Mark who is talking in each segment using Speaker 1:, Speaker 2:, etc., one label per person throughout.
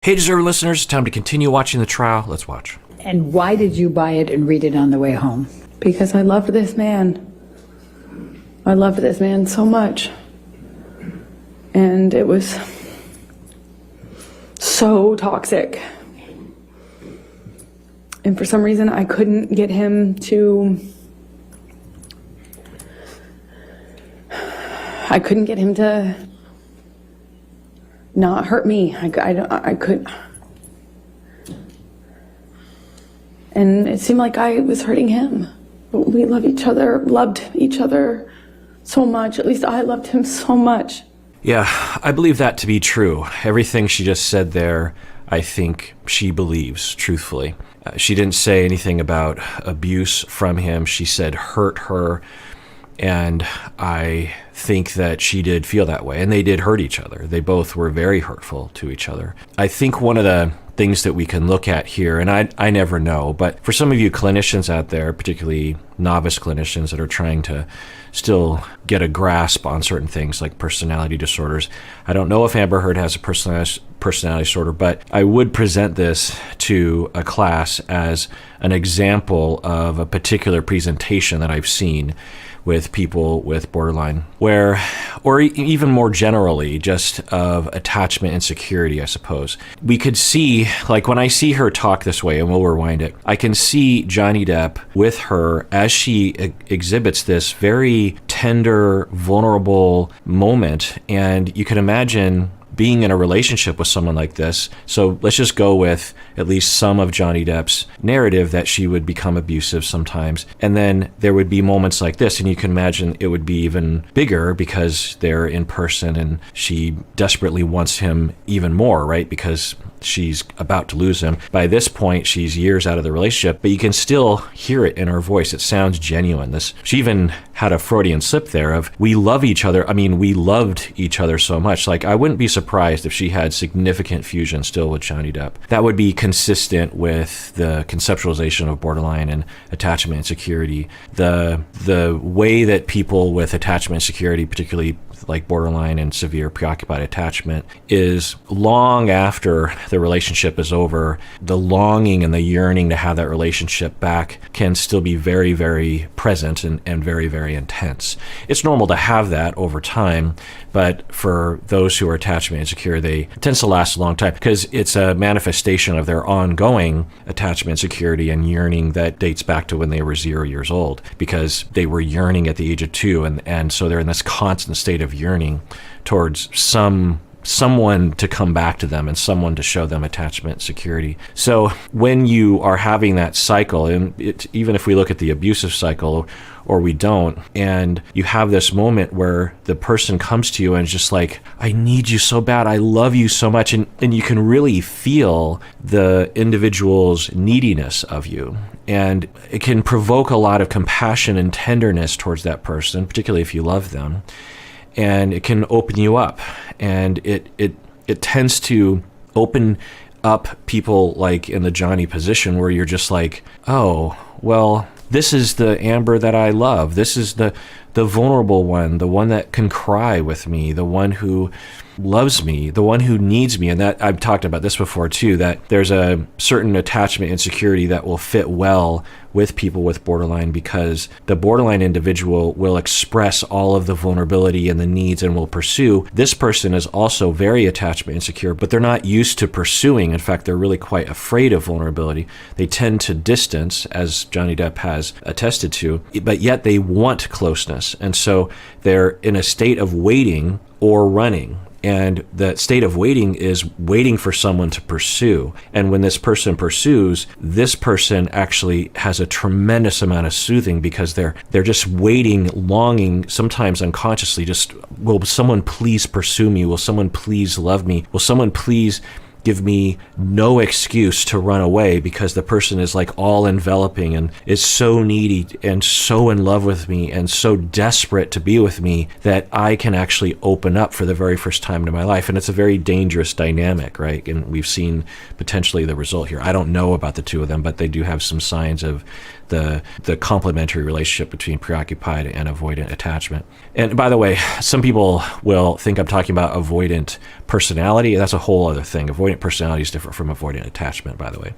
Speaker 1: Hey, deserving listeners, it's time to continue watching the trial. Let's watch.
Speaker 2: And why did you buy it and read it on the way home?
Speaker 3: Because I loved this man. I loved this man so much. And it was so toxic. And for some reason, I couldn't get him to... not hurt me. I could. And it seemed like I was hurting him. But we loved each other so much. At least I loved him so much.
Speaker 1: Yeah, I believe that to be true. Everything she just said there, I think she believes, truthfully. She didn't say anything about abuse from him. She said hurt her. And I think that she did feel that way. And they did hurt each other. They both were very hurtful to each other. I think one of the things that we can look at here, and I never know, but for some of you clinicians out there, particularly novice clinicians that are trying to still get a grasp on certain things like personality disorders, I don't know if Amber Heard has a personality disorder, but I would present this to a class as an example of a particular presentation that I've seen with people with borderline, or even more generally, just of attachment insecurity, I suppose. We could see, like when I see her talk this way, and we'll rewind it, I can see Johnny Depp with her as she exhibits this very tender, vulnerable moment, and you can imagine being in a relationship with someone like this. So let's just go with at least some of Johnny Depp's narrative that she would become abusive sometimes. And then there would be moments like this, and you can imagine it would be even bigger because they're in person and she desperately wants him even more, right? Because she's about to lose him. By this point, she's years out of the relationship, but you can still hear it in her voice. It sounds genuine. She even had a Freudian slip there of, we love each other. I mean, we loved each other so much. Like, I wouldn't be surprised if she had significant fusion still with Johnny Depp. That would be consistent with the conceptualization of borderline and attachment insecurity. The way that people with attachment insecurity, particularly like borderline and severe preoccupied attachment, is long after the relationship is over, the longing and the yearning to have that relationship back can still be very, very present and very, very intense. It's normal to have that over time, but for those who are attachment insecure, it tends to last a long time because it's a manifestation of their ongoing attachment insecurity and yearning that dates back to when they were 0 years old, because they were yearning at the age of 2, and so they're in this constant state of yearning towards someone to come back to them and someone to show them attachment security. So when you are having that cycle, and even if we look at the abusive cycle or we don't, and you have this moment where the person comes to you and is just like, I need you so bad, I love you so much, and you can really feel the individual's neediness of you. And it can provoke a lot of compassion and tenderness towards that person, particularly if you love them. And it can open you up, and it tends to open up people like in the Johnny position where you're just like, oh, well, this is the Amber that I love. This is the vulnerable one, the one that can cry with me, the one who loves me, the one who needs me. And that, I've talked about this before too, that there's a certain attachment insecurity that will fit well with people with borderline, because the borderline individual will express all of the vulnerability and the needs and will pursue. This person is also very attachment insecure, but they're not used to pursuing. In fact, they're really quite afraid of vulnerability. They tend to distance, as Johnny Depp has attested to, but yet they want closeness. And so they're in a state of waiting or running. And that state of waiting is waiting for someone to pursue. And when this person pursues, this person actually has a tremendous amount of soothing, because they're just waiting, longing, sometimes unconsciously, just, will someone please pursue me? Will someone please love me? Will someone please give me no excuse to run away, because the person is like all enveloping and is so needy and so in love with me and so desperate to be with me that I can actually open up for the very first time in my life. And it's a very dangerous dynamic, right? And we've seen potentially the result here. I don't know about the two of them, but they do have some signs of the complementary relationship between preoccupied and avoidant attachment. And by the way, some people will think I'm talking about avoidant personality. That's a whole other thing. Avoidant avoidant personality is different from avoidant attachment, by the way.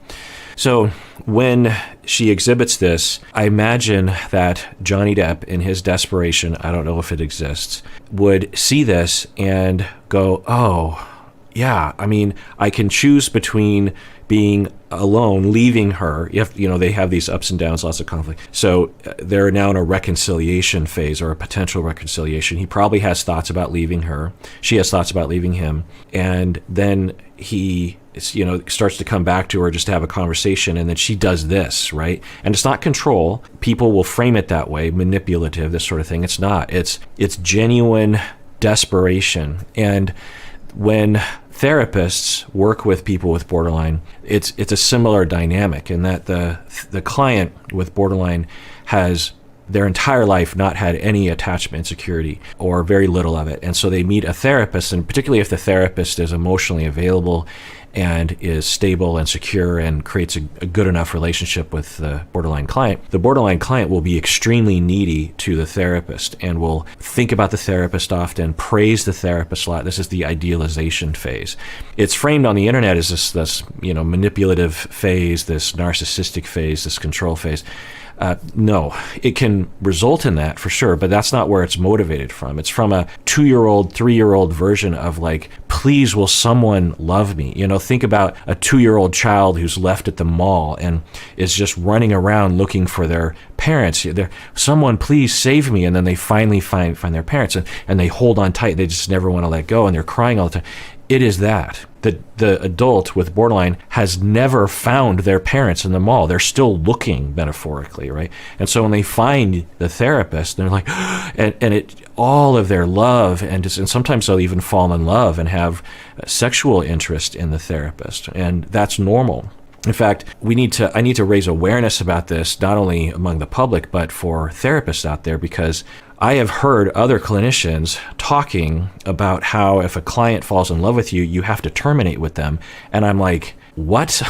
Speaker 1: So when she exhibits this, I imagine that Johnny Depp, in his desperation, I don't know if it exists, would see this and go, oh, yeah, I mean, I can choose between being alone, leaving her. They have these ups and downs, lots of conflict. So they're now in a reconciliation phase, or a potential reconciliation. He probably has thoughts about leaving her. She has thoughts about leaving him. And then he starts to come back to her just to have a conversation, and then she does this, right? And it's not control. People will frame it that way, manipulative, this sort of thing. It's not. It's genuine desperation. And when therapists work with people with borderline, it's a similar dynamic in that the client with borderline has their entire life not had any attachment insecurity, or very little of it. And so they meet a therapist, and particularly if the therapist is emotionally available and is stable and secure and creates a good enough relationship with the borderline client will be extremely needy to the therapist and will think about the therapist often, praise the therapist a lot. This is the idealization phase. It's framed on the internet as this manipulative phase, this narcissistic phase, this control phase. No, it can result in that for sure, but that's not where it's motivated from. It's from a 2-year-old, 3-year-old version of like, please, will someone love me? Think about a 2-year-old child who's left at the mall and is just running around looking for their parents. Someone please save me. And then they finally find their parents, and they hold on tight. They just never want to let go, and they're crying all the time. It is that. The adult with borderline has never found their parents in the mall. They're still looking, metaphorically, right? And so when they find the therapist, they're like, and all of their love, and sometimes they'll even fall in love and have sexual interest in the therapist, and that's normal. In fact, I need to raise awareness about this, not only among the public, but for therapists out there, because I have heard other clinicians talking about how if a client falls in love with you, you have to terminate with them. And I'm like, what?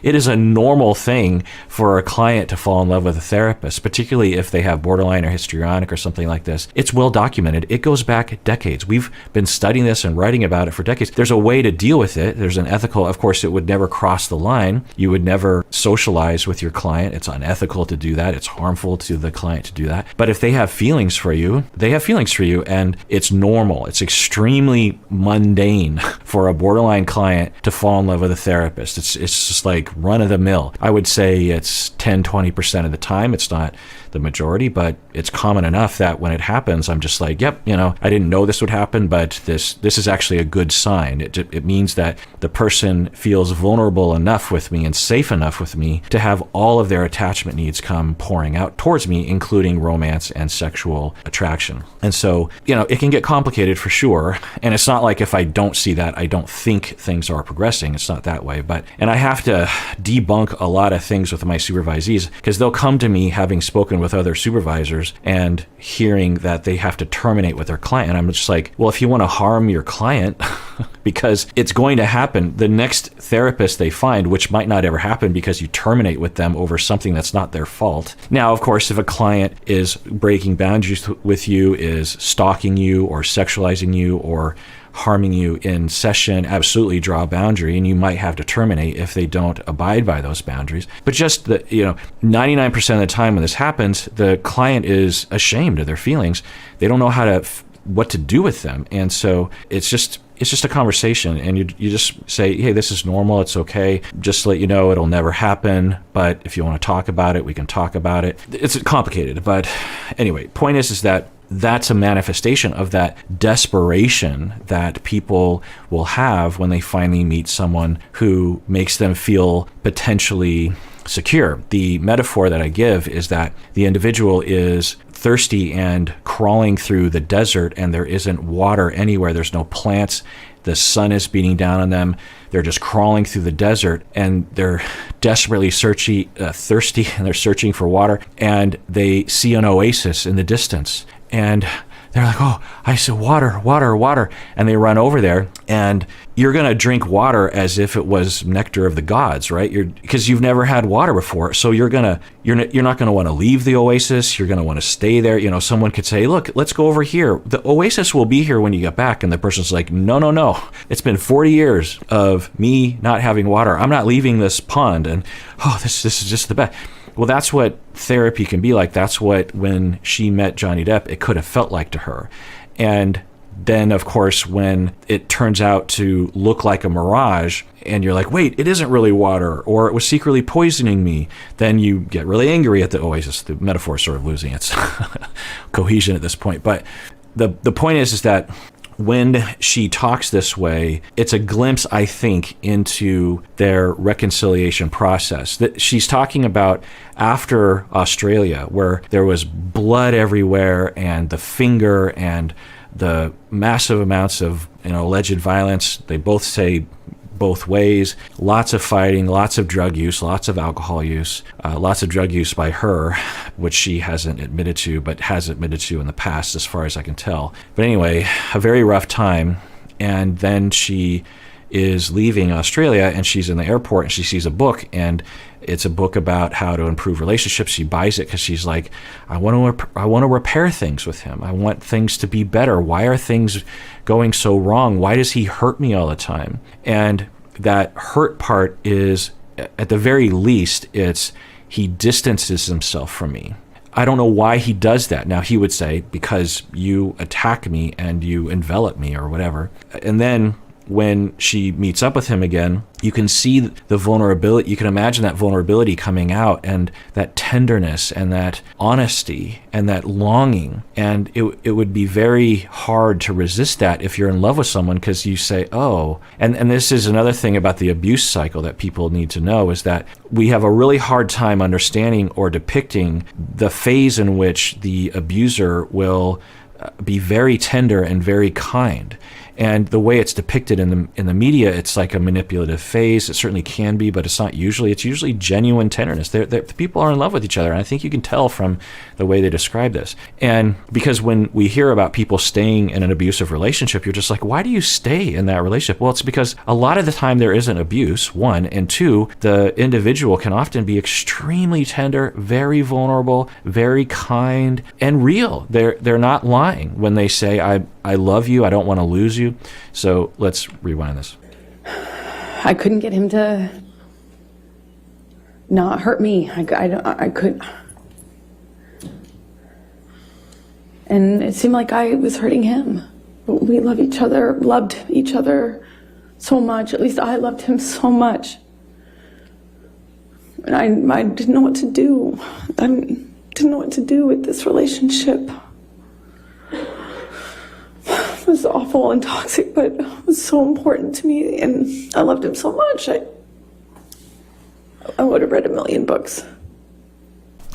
Speaker 1: It is a normal thing for a client to fall in love with a therapist, particularly if they have borderline or histrionic or something like this. It's well documented. It goes back decades. We've been studying this and writing about it for decades. There's a way to deal with it. There's an ethical, of course, it would never cross the line. You would never socialize with your client. It's unethical to do that. It's harmful to the client to do that. But if they have feelings for you, they have feelings for you, and it's normal. It's extremely mundane for a borderline client to fall in love with a therapist. It's just like run of the mill. I would say it's 10-20% of the time. It's not the majority, but it's common enough that when it happens, I'm just like, yep, I didn't know this would happen, but this is actually a good sign. It means that the person feels vulnerable enough with me and safe enough with me to have all of their attachment needs come pouring out towards me, including romance and sexual attraction. And so, it can get complicated for sure. And it's not like if I don't see that, I don't think things are progressing. It's not that way. And I have to debunk a lot of things with my supervisees, because they'll come to me having spoken with other supervisors and hearing that they have to terminate with their client. And I'm just like, well, if you want to harm your client, because it's going to happen, the next therapist they find, which might not ever happen because you terminate with them over something that's not their fault. Now, of course, if a client is breaking boundaries with you, is stalking you or sexualizing you or harming you in session, absolutely draw a boundary, and you might have to terminate if they don't abide by those boundaries. But just 99% of the time when this happens, the client is ashamed of their feelings. They don't know what to do with them. And so it's just a conversation, and you just say, hey, this is normal, it's okay, just to let you know it'll never happen, but if you want to talk about it, we can talk about it. It's complicated, but anyway, point is that that's a manifestation of that desperation that people will have when they finally meet someone who makes them feel potentially secure. The metaphor that I give is that the individual is thirsty and crawling through the desert, and there isn't water anywhere. There's no plants. The sun is beating down on them. They're just crawling through the desert, and they're desperately thirsty, and they're searching for water, and they see an oasis in the distance. And They're like, oh, I said, water, water, water. And they run over there, and you're going to drink water as if it was nectar of the gods, right? Because you've never had water before. So you're not going to want to leave the oasis. You're going to want to stay there. You know, someone could say, look, let's go over here. The oasis will be here when you get back. And the person's like, no, no, no. It's been 40 years of me not having water. I'm not leaving this pond. And, oh, this is just the best. Well, that's what therapy can be like. That's what, when she met Johnny Depp, it could have felt like to her. And then, of course, when it turns out to look like a mirage, and you're like, wait, it isn't really water, or it was secretly poisoning me, then you get really angry at the oasis. The metaphor is sort of losing its cohesion at this point. But the point is that when she talks this way, it's a glimpse, I think, into their reconciliation process. That she's talking about after Australia, where there was blood everywhere, and the finger, and the massive amounts of alleged violence. They both say both ways. Lots of fighting, lots of drug use, lots of alcohol use, lots of drug use by her, which she hasn't admitted to, but has admitted to in the past, as far as I can tell. But anyway, a very rough time. And then she is leaving Australia, and she's in the airport, and she sees a book, and it's a book about how to improve relationships. She buys it because she's like, I want to repair things with him. I want things to be better. Why are things going so wrong? Why does he hurt me all the time? And that hurt part is, at the very least, it's he distances himself from me. I don't know why he does that. Now, he would say, because you attack me and you envelop me or whatever. And then when she meets up with him again, you can see the vulnerability. You can imagine that vulnerability coming out, and that tenderness, and that honesty, and that longing. And it would be very hard to resist that if you're in love with someone, because you say, oh, and this is another thing about the abuse cycle that people need to know, is that we have a really hard time understanding or depicting the phase in which the abuser will be very tender and very kind. And the way it's depicted in the media, it's like a manipulative phase. It certainly can be, but it's not usually. It's usually genuine tenderness. The people are in love with each other, and I think you can tell from the way they describe this. And because when we hear about people staying in an abusive relationship, you're just like, why do you stay in that relationship? Well, it's because a lot of the time there isn't abuse, one, and two, the individual can often be extremely tender, very vulnerable, very kind, and real. They're not lying when they say, I love you, I don't want to lose you. So let's rewind this.
Speaker 3: I couldn't get him to not hurt me. I could. And it seemed like I was hurting him. But we loved each other so much. At least I loved him so much. And I didn't know what to do. I didn't know what to do with this relationship. It was awful and toxic, but it was so important to me, and I loved him so much. I would have read 1,000,000 books.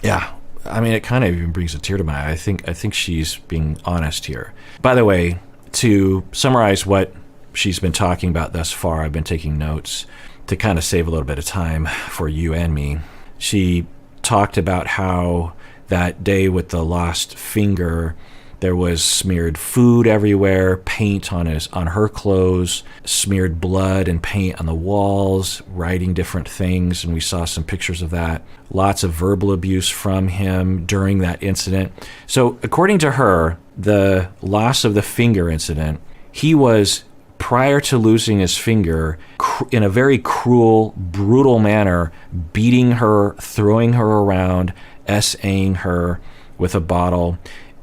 Speaker 1: Yeah, I mean, it kind of even brings a tear to my eye. I think she's being honest here. By the way, to summarize what she's been talking about thus far, I've been taking notes to kind of save a little bit of time for you and me. She talked about how that day with the lost finger, there was smeared food everywhere, paint on her clothes, smeared blood and paint on the walls, writing different things, and we saw some pictures of that. Lots of verbal abuse from him during that incident. So according to her, the loss of the finger incident, he was, prior to losing his finger, in a very cruel, brutal manner, beating her, throwing her around, essaying her with a bottle.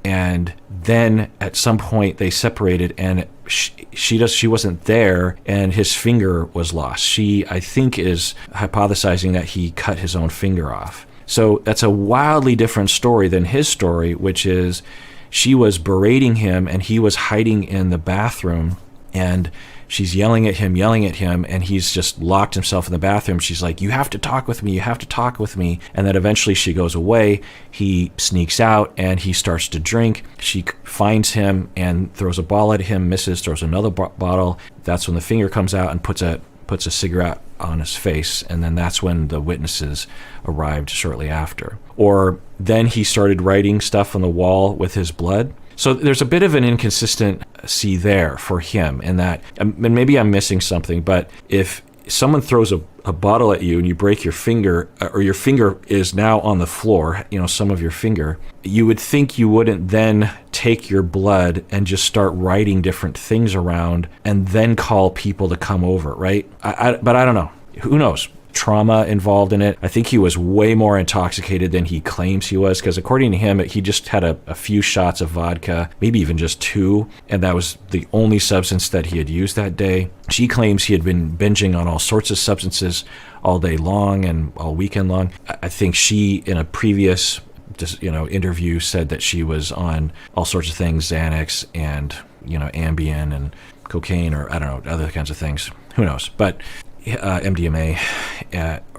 Speaker 1: And then at some point they separated, and she wasn't there, and his finger was lost. She, I think, is hypothesizing that he cut his own finger off. So that's a wildly different story than his story, which is she was berating him, and he was hiding in the bathroom, and she's yelling at him, and he's just locked himself in the bathroom. She's like, you have to talk with me, you have to talk with me. And then eventually she goes away. He sneaks out, and he starts to drink. She finds him and throws a ball at him, misses, throws another bottle. That's when the finger comes out and puts a cigarette on his face, and then that's when the witnesses arrived shortly after. Or then he started writing stuff on the wall with his blood. So there's a bit of an inconsistency there for him in that, and maybe I'm missing something, but if someone throws a bottle at you and you break your finger, or your finger is now on the floor, some of your finger, you would think you wouldn't then take your blood and just start writing different things around and then call people to come over, right? But I don't know. Who knows? Trauma involved in it. I think he was way more intoxicated than he claims he was, because according to him, he just had a few shots of vodka, maybe even just 2, and that was the only substance that he had used that day. She claims he had been binging on all sorts of substances all day long and all weekend long. I think she, in a previous interview, said that she was on all sorts of things, Xanax and Ambien and cocaine, or I don't know, other kinds of things. Who knows? But MDMA,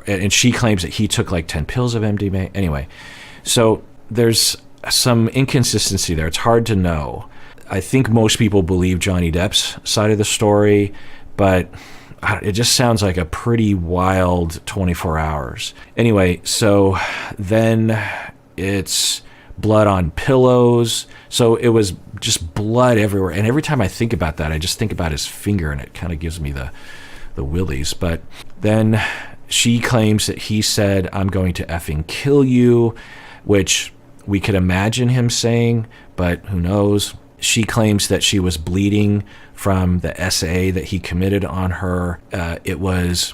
Speaker 1: and she claims that he took like 10 pills of MDMA. Anyway, so there's some inconsistency there. It's hard to know. I think most people believe Johnny Depp's side of the story, but it just sounds like a pretty wild 24 hours. Anyway, so then it's blood on pillows. So it was just blood everywhere. And every time I think about that, I just think about his finger, and it kind of gives me the willies. But then she claims that he said, "I'm going to effing kill you," which we could imagine him saying, but who knows. She claims that she was bleeding from the SA that he committed on her. It was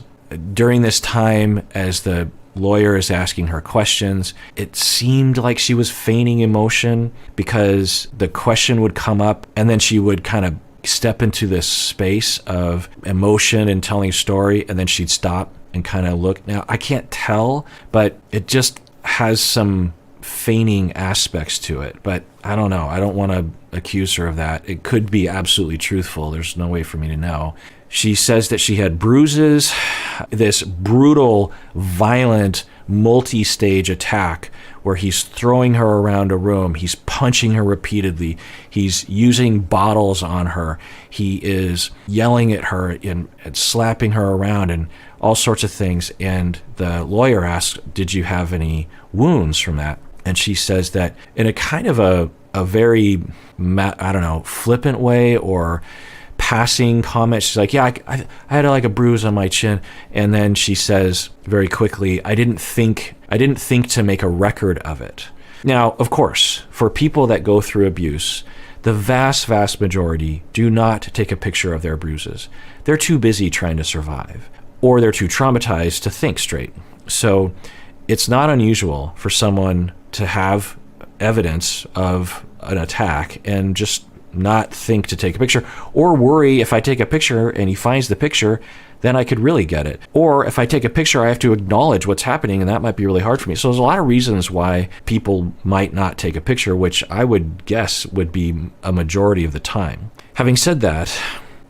Speaker 1: during this time, as the lawyer is asking her questions, it seemed like she was feigning emotion, because the question would come up and then she would kind of step into this space of emotion and telling a story, and then she'd stop and kind of look. Now, I can't tell, but it just has some feigning aspects to it. But I don't know. I don't want to accuse her of that. It could be absolutely truthful. There's no way for me to know. She says that she had bruises, this brutal, violent, multi-stage attack where he's throwing her around a room, he's punching her repeatedly, he's using bottles on her, he is yelling at her and slapping her around and all sorts of things. And the lawyer asks, "Did you have any wounds from that?" And she says that in a kind of a very, I don't know, flippant way or passing comment. She's like, "Yeah, I had like a bruise on my chin." And then she says very quickly, I didn't think to make a record of it." Now, of course, for people that go through abuse, the vast, vast majority do not take a picture of their bruises. They're too busy trying to survive, or they're too traumatized to think straight. So it's not unusual for someone to have evidence of an attack and just not think to take a picture, or worry, if I take a picture and he finds the picture, then I could really get it. Or if I take a picture, I have to acknowledge what's happening, and that might be really hard for me. So there's a lot of reasons why people might not take a picture, which I would guess would be a majority of the time. Having said that,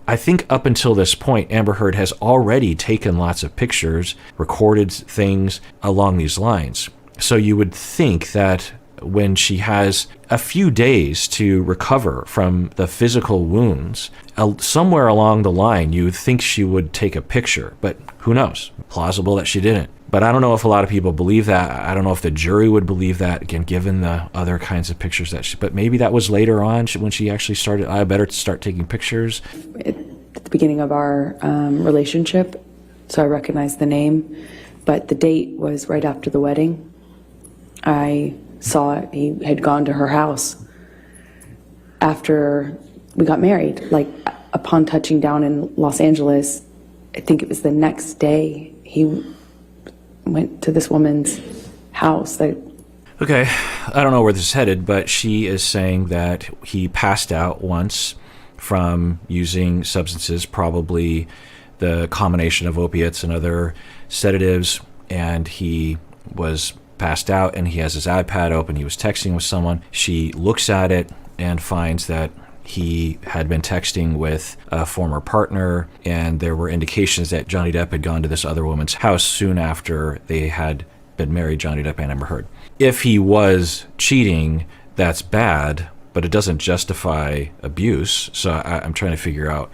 Speaker 1: I think up until this point, Amber Heard has already taken lots of pictures, recorded things along these lines. So you would think that when she has a few days to recover from the physical wounds, somewhere along the line, you would think she would take a picture, but who knows? Plausible that she didn't. But I don't know if a lot of people believe that. I don't know if the jury would believe that, again, given the other kinds of pictures that but maybe that was later on when she actually started, I better start taking pictures.
Speaker 3: At the beginning of our relationship, so I recognized the name, but the date was right after the wedding. I saw he had gone to her house after we got married. Like, upon touching down in Los Angeles, I think it was the next day, he went to this woman's house.
Speaker 1: Okay, I don't know where this is headed, but she is saying that he passed out once from using substances, probably the combination of opiates and other sedatives, and he was passed out, and he has his iPad open. He was texting with someone. She looks at it and finds that he had been texting with a former partner, and there were indications that Johnny Depp had gone to this other woman's house soon after they had been married, Johnny Depp and Amber Heard. If he was cheating, that's bad, but it doesn't justify abuse. So I'm trying to figure out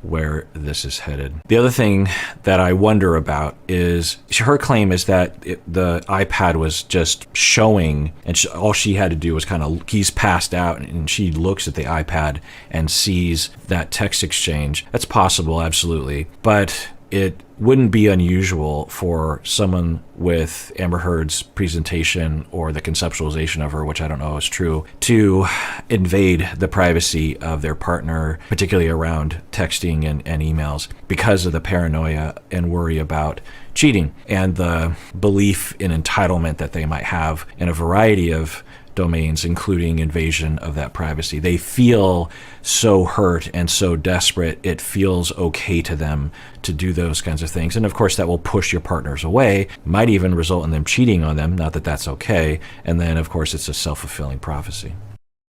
Speaker 1: where this is headed. The other thing that I wonder about is her claim is that the iPad was just showing, and all she had to do was he's passed out, and she looks at the iPad and sees that text exchange. That's possible, absolutely. But it wouldn't be unusual for someone with Amber Heard's presentation or the conceptualization of her, which I don't know is true, to invade the privacy of their partner, particularly around texting and emails, because of the paranoia and worry about cheating and the belief in entitlement that they might have in a variety of domains, including invasion of that privacy. They feel so hurt and so desperate, it feels okay to them to do those kinds of things. And of course, that will push your partners away, might even result in them cheating on them, not that that's okay. And then, of course, it's a self-fulfilling prophecy.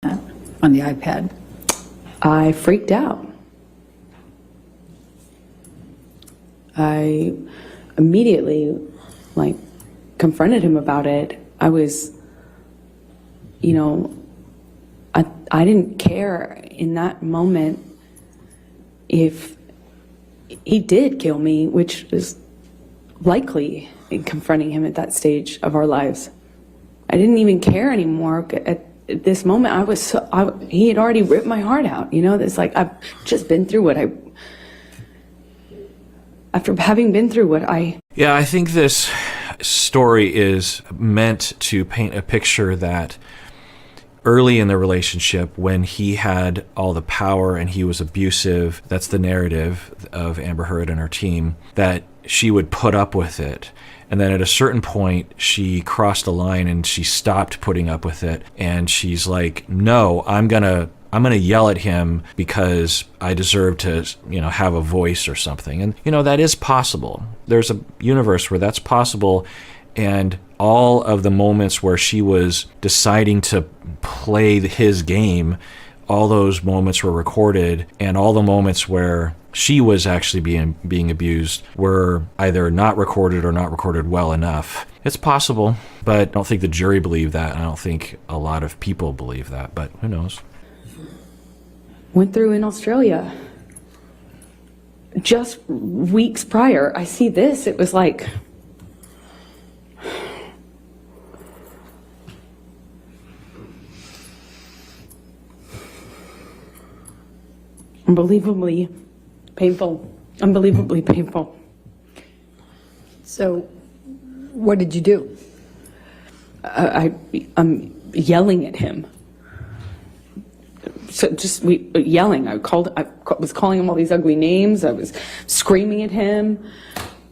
Speaker 2: On the iPad.
Speaker 3: I freaked out. I immediately, confronted him about it. I was, I didn't care in that moment if he did kill me, which is likely in confronting him at that stage of our lives. I didn't even care anymore. At this moment, he had already ripped my heart out. It's like, I've just been through after having been through what I...
Speaker 1: Yeah, I think this story is meant to paint a picture that early in the relationship, when he had all the power and he was abusive, that's the narrative of Amber Heard and her team, that she would put up with it. And then at a certain point, she crossed the line and she stopped putting up with it. And she's like, no, I'm gonna yell at him because I deserve to, have a voice or something. And, that is possible. There's a universe where that's possible. And all of the moments where she was deciding to play his game, all those moments were recorded, and all the moments where she was actually being abused were either not recorded or not recorded well enough. It's possible, but I don't think the jury believed that. I don't think a lot of people believe that, but who knows?
Speaker 3: Went through in Australia. Just weeks prior, I see this. It was like... unbelievably painful. Unbelievably painful.
Speaker 2: So, what did you do?
Speaker 3: I'm yelling at him. So yelling. I was calling him all these ugly names. I was screaming at him.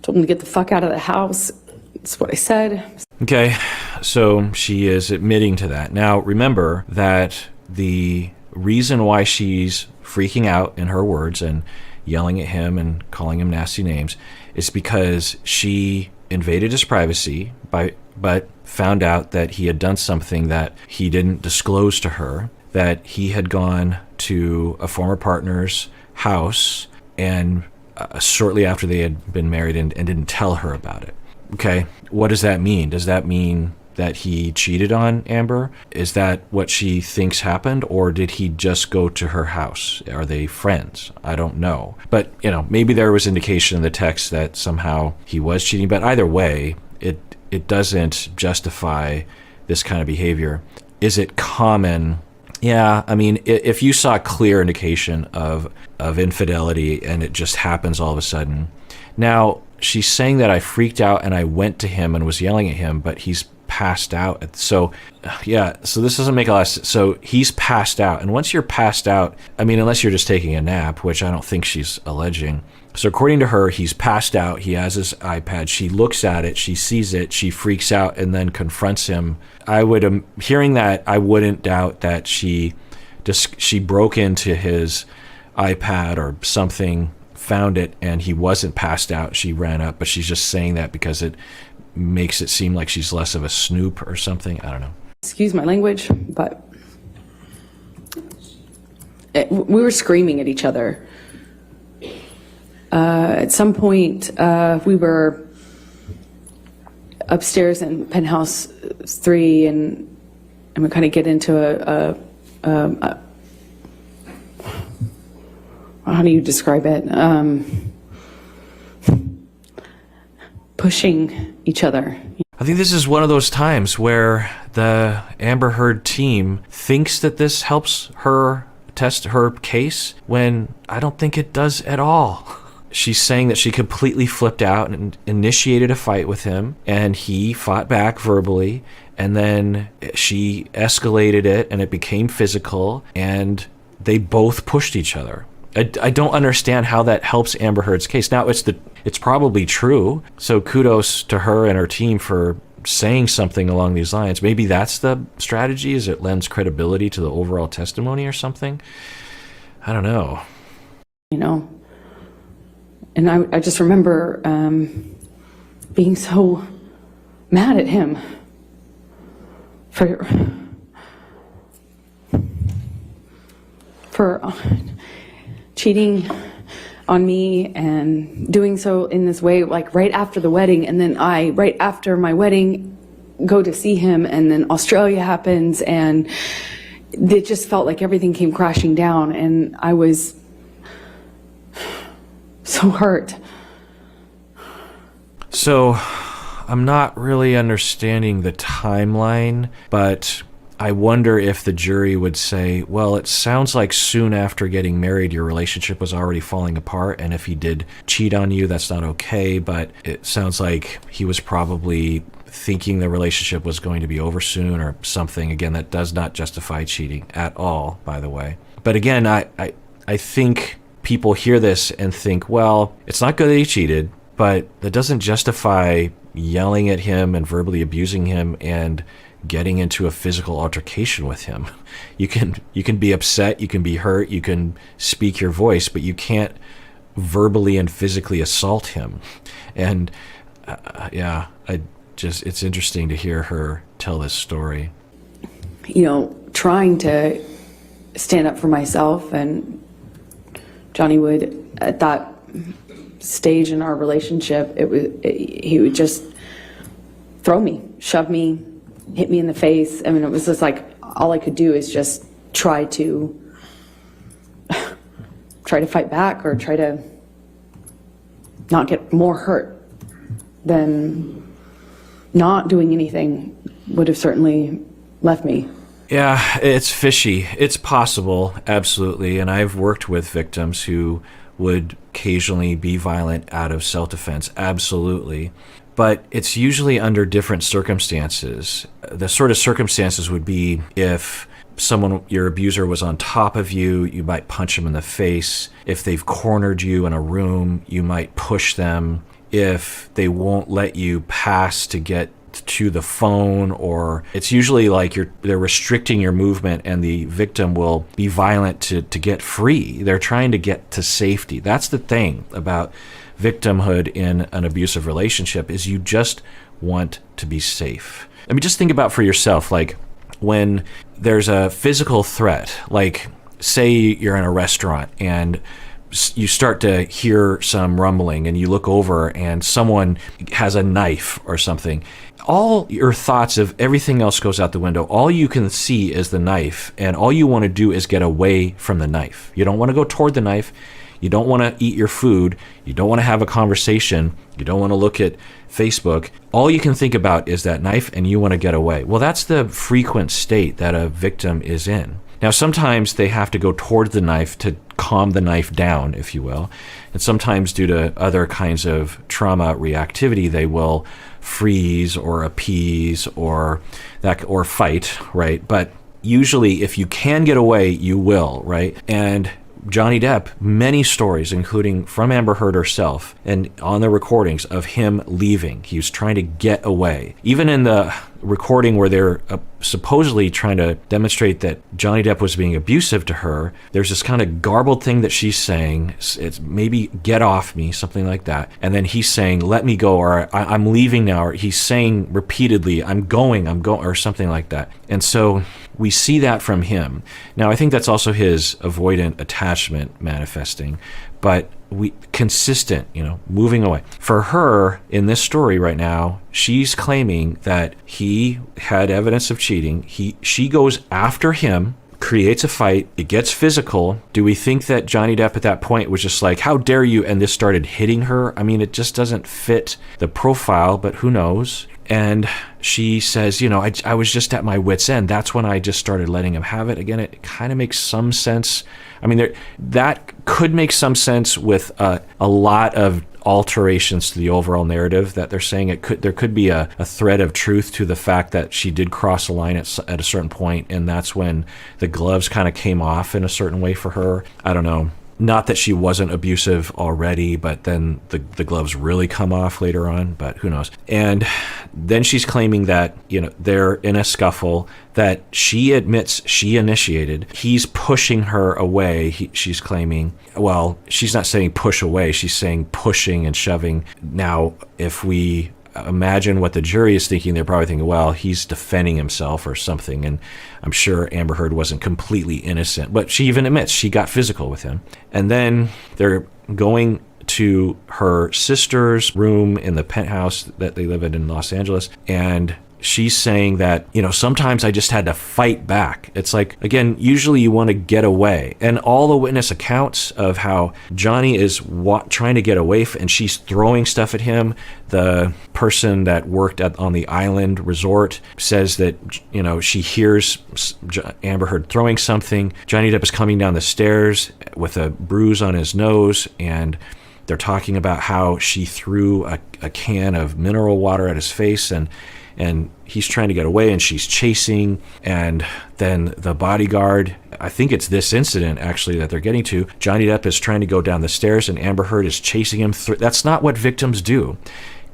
Speaker 3: Told him to get the fuck out of the house. That's what I said.
Speaker 1: Okay, so she is admitting to that. Now, remember that the reason why she's freaking out, in her words, and yelling at him and calling him nasty names is because she invaded his privacy but found out that he had done something that he didn't disclose to her, that he had gone to a former partner's house and shortly after they had been married and didn't tell her about it. Okay, what does that mean? Does that mean that he cheated on Amber? Is that what she thinks happened, or did he just go to her house? Are they friends? I don't know. But, maybe there was indication in the text that somehow he was cheating, but either way, it doesn't justify this kind of behavior. Is it common? Yeah, I mean, if you saw clear indication of infidelity and it just happens all of a sudden. Now, she's saying that I freaked out and I went to him and was yelling at him, but he's passed out. So this doesn't make a lot of sense. So he's passed out. And once you're passed out, I mean, unless you're just taking a nap, which I don't think she's alleging. So according to her, he's passed out. He has his iPad. She looks at it. She sees it. She freaks out and then confronts him. Hearing that, I wouldn't doubt that she broke into his iPad or something, found it, and he wasn't passed out. She ran up, but she's just saying that because it makes it seem like she's less of a snoop or something. I don't know.
Speaker 3: Excuse my language, but we were screaming at each other. At some point, we were upstairs in penthouse 3, and we kind of get into how do you describe it? Pushing each other.
Speaker 1: I think this is one of those times where the Amber Heard team thinks that this helps her test her case when I don't think it does at all. She's saying that she completely flipped out and initiated a fight with him, and he fought back verbally, and then she escalated it, and it became physical, and they both pushed each other. I don't understand how that helps Amber Heard's case. Now, it's probably true, so kudos to her and her team for saying something along these lines. Maybe that's the strategy, is it lends credibility to the overall testimony or something? I don't know.
Speaker 3: You know, and I just remember being so mad at him for cheating on me and doing so in this way, like right after the wedding. And then right after my wedding, go to see him, and then Australia happens, and it just felt like everything came crashing down, and I was so hurt.
Speaker 1: So I'm not really understanding the timeline, but I wonder if the jury would say, well, it sounds like soon after getting married, your relationship was already falling apart. And if he did cheat on you, that's not okay. But it sounds like he was probably thinking the relationship was going to be over soon or something. Again, that does not justify cheating at all, by the way. But again, I think people hear this and think, well, it's not good that he cheated, but that doesn't justify yelling at him and verbally abusing him and getting into a physical altercation with him. You can be upset, you can be hurt, you can speak your voice, but you can't verbally and physically assault him. And it's interesting to hear her tell this story.
Speaker 3: You know, trying to stand up for myself, and Johnny would, at that stage in our relationship, he would just throw me, shove me, hit me in the face. I mean, it was just like all I could do is just try to fight back, or try to not get more hurt than not doing anything would have certainly left me.
Speaker 1: Yeah, it's fishy. It's possible, absolutely. And I've worked with victims who would occasionally be violent out of self-defense, absolutely. But it's usually under different circumstances. The sort of circumstances would be if your abuser was on top of you, you might punch them in the face. If they've cornered you in a room, you might push them. If they won't let you pass to get to the phone, or it's usually like they're restricting your movement, and the victim will be violent to get free. They're trying to get to safety. That's the thing about victimhood in an abusive relationship, is you just want to be safe. I mean, just think about for yourself, like when there's a physical threat, like say you're in a restaurant and you start to hear some rumbling and you look over and someone has a knife or something. All your thoughts of everything else goes out the window. All you can see is the knife, and all you want to do is get away from the knife. You don't want to go toward the knife. You don't want to eat your food. You don't want to have a conversation. You don't want to look at Facebook. All you can think about is that knife, and you want to get away. Well, that's the frequent state that a victim is in. Now, sometimes they have to go toward the knife to calm the knife down, if you will. And sometimes due to other kinds of trauma reactivity, they will freeze or appease or fight, right? But usually if you can get away, you will, right? And Johnny Depp, many stories, including from Amber Heard herself, and on the recordings of him leaving. He was trying to get away. Even in the recording where they're supposedly trying to demonstrate that Johnny Depp was being abusive to her, there's this kind of garbled thing that she's saying. It's maybe "get off me," something like that. And then he's saying, "let me go," or I'm leaving now, or he's saying repeatedly, I'm going, or something like that. And so we see that from him. Now, I think that's also his avoidant attachment manifesting, but consistent, moving away. For her, in this story right now, she's claiming that he had evidence of cheating. She goes after him, creates a fight. It gets physical. Do we think that Johnny Depp at that point was just like, how dare you? And this started hitting her? I mean, it just doesn't fit the profile, but who knows? And she says, I was just at my wit's end. That's when I just started letting him have it. Again, it kind of makes some sense. I mean, that could make some sense with a lot of alterations to the overall narrative that they're saying. There could be a thread of truth to the fact that she did cross the line at a certain point, and that's when the gloves kind of came off in a certain way for her. I don't know. Not that she wasn't abusive already, but then the gloves really come off later on, but who knows. And then she's claiming that, they're in a scuffle that she admits she initiated. He's pushing her away. She's claiming, well, she's not saying push away. She's saying pushing and shoving. Now, if we imagine what the jury is thinking, they're probably thinking, well, he's defending himself or something. And I'm sure Amber Heard wasn't completely innocent, but she even admits she got physical with him. And then they're going to her sister's room in the penthouse that they live in Los Angeles. And she's saying that, sometimes I just had to fight back. It's like, again, usually you want to get away. And all the witness accounts of how Johnny is trying to get away and she's throwing stuff at him. The person that worked on the island resort says that, she hears Amber Heard throwing something. Johnny Depp is coming down the stairs with a bruise on his nose, and they're talking about how she threw a can of mineral water at his face, and he's trying to get away, and she's chasing. And then the bodyguard, I think it's this incident actually that they're getting to, Johnny Depp is trying to go down the stairs and Amber Heard is chasing him through. That's not what victims do.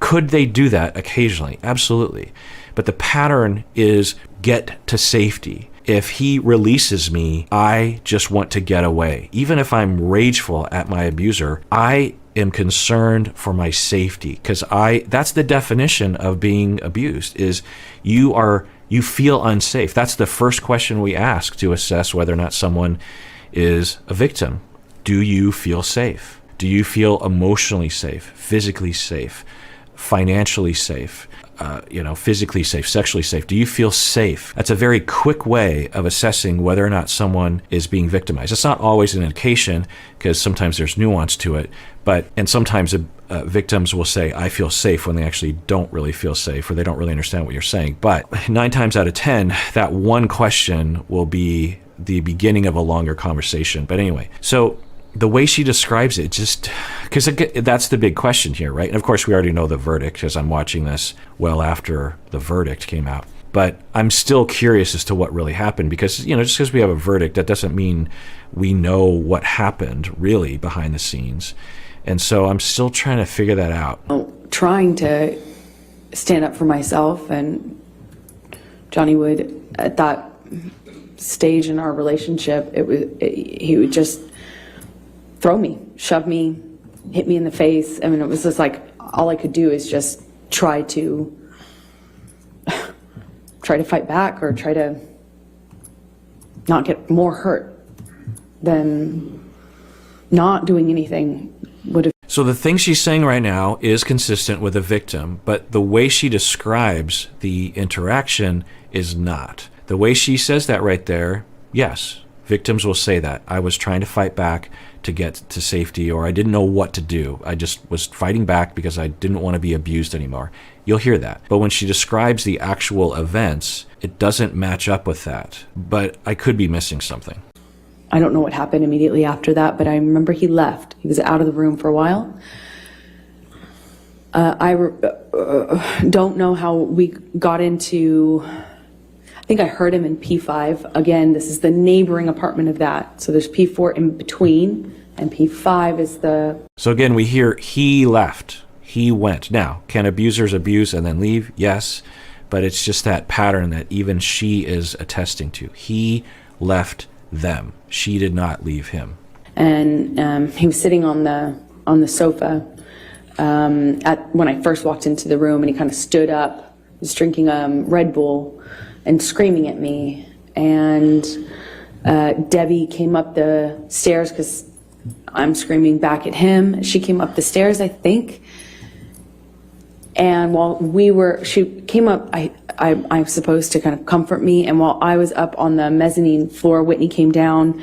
Speaker 1: Could they do that occasionally? Absolutely. But the pattern is get to safety. If he releases me, I just want to get away. Even if I'm rageful at my abuser, I am concerned for my safety, because that's the definition of being abused, is you feel unsafe. That's the first question we ask to assess whether or not someone is a victim. Do you feel safe? Do you feel emotionally safe, physically safe, financially safe, physically safe, sexually safe? Do you feel safe? That's a very quick way of assessing whether or not someone is being victimized. It's not always an indication, because sometimes there's nuance to it, and sometimes victims will say, I feel safe, when they actually don't really feel safe, or they don't really understand what you're saying. But 9 times out of 10, that one question will be the beginning of a longer conversation. But anyway, so the way she describes it, just because that's the big question here, right? And of course, we already know the verdict, because I'm watching this well after the verdict came out. But I'm still curious as to what really happened, because, just because we have a verdict, that doesn't mean we know what happened really behind the scenes. And so I'm still trying to figure that out.
Speaker 3: Trying to stand up for myself, and Johnny would, at that stage in our relationship, he would just throw me, shove me, hit me in the face. I mean, it was just like, all I could do is just try to fight back, or try to not get more hurt than not doing anything would have.
Speaker 1: So the thing she's saying right now is consistent with a victim, but the way she describes the interaction is not. The way she says that right there, yes, victims will say that. I was trying to fight back to get to safety, or I didn't know what to do. I just was fighting back because I didn't want to be abused anymore. You'll hear that. But when she describes the actual events, it doesn't match up with that. But I could be missing something.
Speaker 3: I don't know what happened immediately after that, but I remember he left. He was out of the room for a while. I don't know how we got into, I think I heard him in P5. Again, this is the neighboring apartment of that. So there's P4 in between, and P5 is the...
Speaker 1: So again, we hear he left, he went. Now, can abusers abuse and then leave? Yes, but it's just that pattern that even she is attesting to. He left them. She did not leave him.
Speaker 3: And he was sitting on the sofa when I first walked into the room, and he kind of stood up, was drinking Red Bull and screaming at me. And Debbie came up the stairs, because I'm screaming back at him. She came up the stairs, I think. And while she came up, I was supposed to kind of comfort me. And while I was up on the mezzanine floor, Whitney came down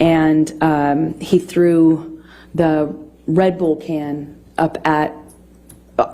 Speaker 3: and he threw the Red Bull can up at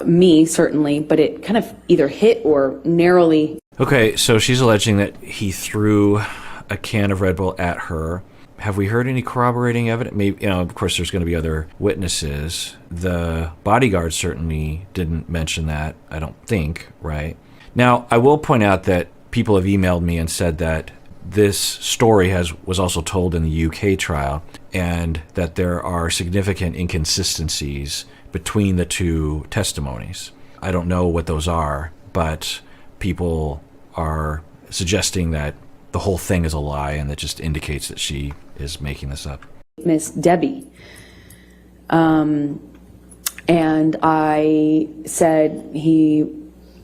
Speaker 3: me, certainly, but it kind of either hit or narrowly.
Speaker 1: Okay, so she's alleging that he threw a can of Red Bull at her. Have we heard any corroborating evidence? Maybe, of course, there's going to be other witnesses. The bodyguard certainly didn't mention that, I don't think, right? Now, I will point out that people have emailed me and said that this story was also told in the UK trial, and that there are significant inconsistencies between the two testimonies. I don't know what those are, but people are suggesting that the whole thing is a lie, and that just indicates that she is making this up.
Speaker 3: Miss Debbie. And I said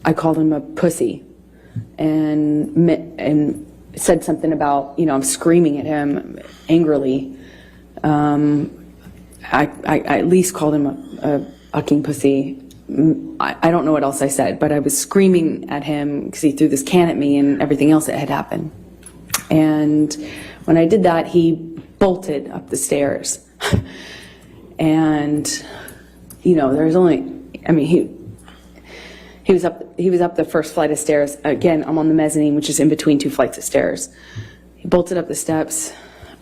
Speaker 3: I called him a pussy, and said something about, I'm screaming at him angrily. I at least called him a fucking pussy. I don't know what else I said, but I was screaming at him because he threw this can at me and everything else that had happened. And when I did that, he bolted up the stairs. And, there's only, he was up the first flight of stairs. Again, I'm on the mezzanine, which is in between two flights of stairs. He bolted up the steps.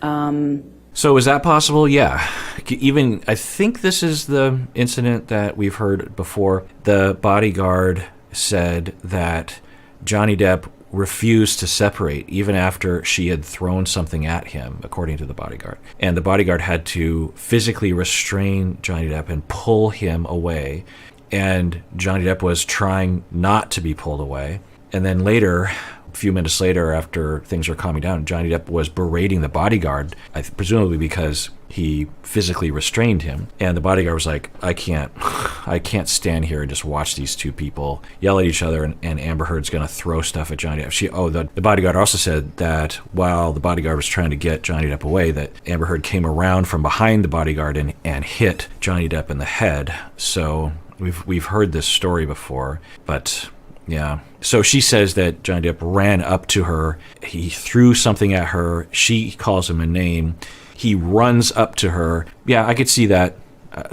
Speaker 1: So is that possible? Yeah. Even, I think this is the incident that we've heard before. The bodyguard said that Johnny Depp refused to separate even after she had thrown something at him, according to the bodyguard. And the bodyguard had to physically restrain Johnny Depp and pull him away. And Johnny Depp was trying not to be pulled away. And then later, a few minutes later, after things were calming down, Johnny Depp was berating the bodyguard, presumably because he physically restrained him. And the bodyguard was like, I can't stand here and just watch these two people yell at each other, and Amber Heard's going to throw stuff at Johnny Depp. The bodyguard also said that while the bodyguard was trying to get Johnny Depp away, that Amber Heard came around from behind the bodyguard and hit Johnny Depp in the head. So we've heard this story before, but yeah. So she says that Johnny Depp ran up to her. He threw something at her. She calls him a name. He runs up to her. Yeah, I could see that.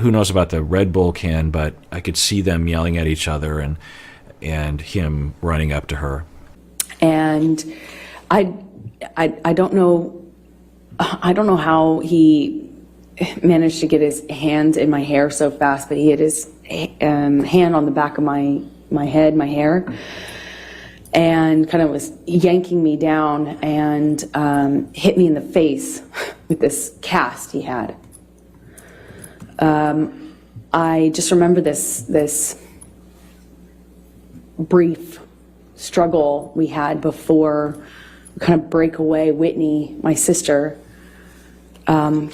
Speaker 1: Who knows about the Red Bull can, but I could see them yelling at each other and him running up to her. And
Speaker 3: I don't know. I don't know how he managed to get his hands in my hair so fast, but he had his hand on the back of my head, my hair, and kind of was yanking me down and hit me in the face with this cast he had. I just remember this brief struggle we had before we kind of break away. Whitney, my sister, all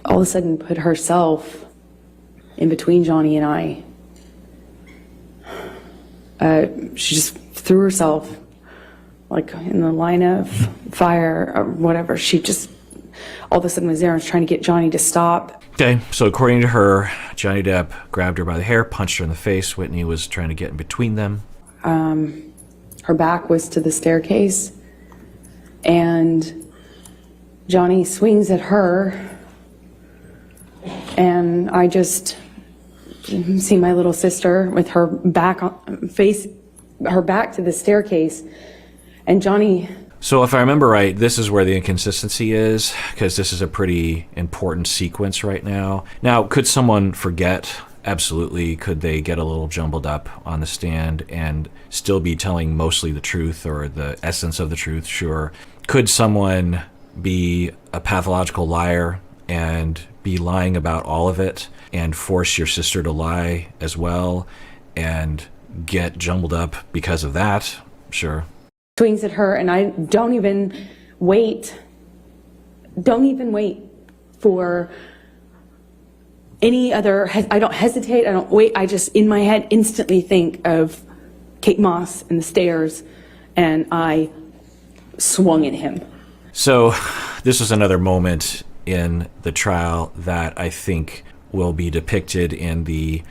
Speaker 3: of a sudden put herself in between Johnny and I. She just threw herself like in the line of fire or whatever. She just all of a sudden was there and was trying to get Johnny to stop.
Speaker 1: Okay, so according to her, Johnny Depp grabbed her by the hair, punched her in the face. Whitney was trying to get in between them.
Speaker 3: Her back was to the staircase, and Johnny swings at her, and I just see my little sister with her back her back to the staircase, and Johnny.
Speaker 1: So if I remember right, this is where the inconsistency is, because this is a pretty important sequence right now. Now, could someone forget? Absolutely. Could they get a little jumbled up on the stand and still be telling mostly the truth or the essence of the truth? Sure. Could someone be a pathological liar and be lying about all of it and force your sister to lie as well and get jumbled up because of that? Sure.
Speaker 3: Swings at her, and I don't even wait for any other, I don't hesitate, I don't wait, I just in my head instantly think of Kate Moss and the stairs, and I swung at him.
Speaker 1: So this was another moment in the trial that I think will be depicted in the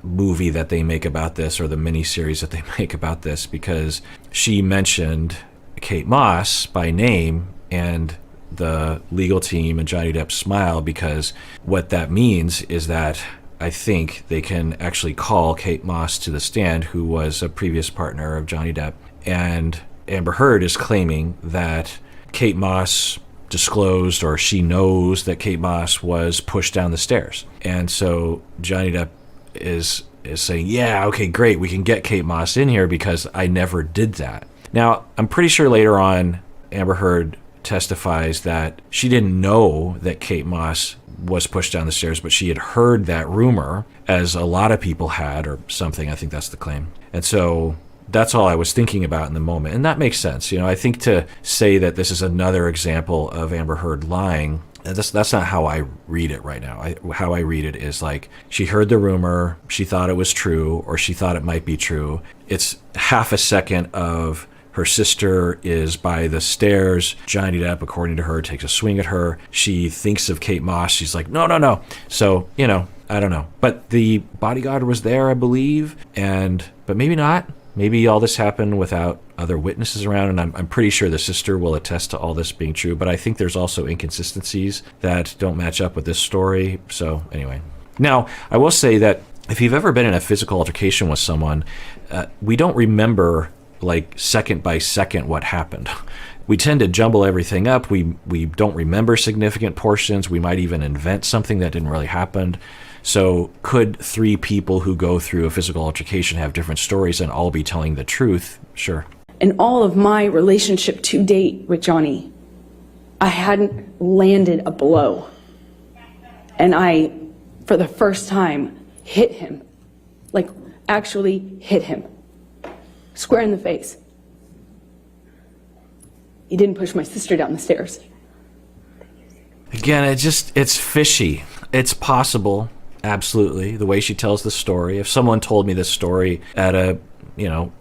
Speaker 1: movie that they make about this, or the miniseries that they make about this, because she mentioned Kate Moss by name, and the legal team and Johnny Depp smile, because what that means is that I think they can actually call Kate Moss to the stand, who was a previous partner of Johnny Depp. And Amber Heard is claiming that Kate Moss disclosed, or she knows that Kate Moss was pushed down the stairs. And so Johnny Depp is saying, yeah, okay, great, we can get Kate Moss in here because I never did that. Now, I'm pretty sure later on Amber Heard testifies that she didn't know that Kate Moss was pushed down the stairs, but she had heard that rumor, as a lot of people had, or something. I think that's the claim. And so that's all I was thinking about in the moment. And that makes sense. I think to say that this is another example of Amber Heard lying, that's not how I read it right now. How I read it is like, she heard the rumor, she thought it was true, or she thought it might be true. It's half a second of her sister is by the stairs. Johnny Depp, according to her, takes a swing at her. She thinks of Kate Moss. She's like, no, no, no. So, I don't know. But the bodyguard was there, I believe. But maybe not. Maybe all this happened without other witnesses around. And I'm pretty sure the sister will attest to all this being true. But I think there's also inconsistencies that don't match up with this story. So anyway. Now, I will say that if you've ever been in a physical altercation with someone, we don't remember like second by second what happened. We tend to jumble everything up. We don't remember significant portions. We might even invent something that didn't really happen. So could three people who go through a physical altercation have different stories and all be telling the truth? Sure.
Speaker 3: In all of my relationship to date with Johnny, I hadn't landed a blow. And I, for the first time, hit him. Like, actually hit him. Square in the face. He didn't push my sister down the stairs.
Speaker 1: Again, it's fishy. It's possible, absolutely, the way she tells the story. If someone told me this story at a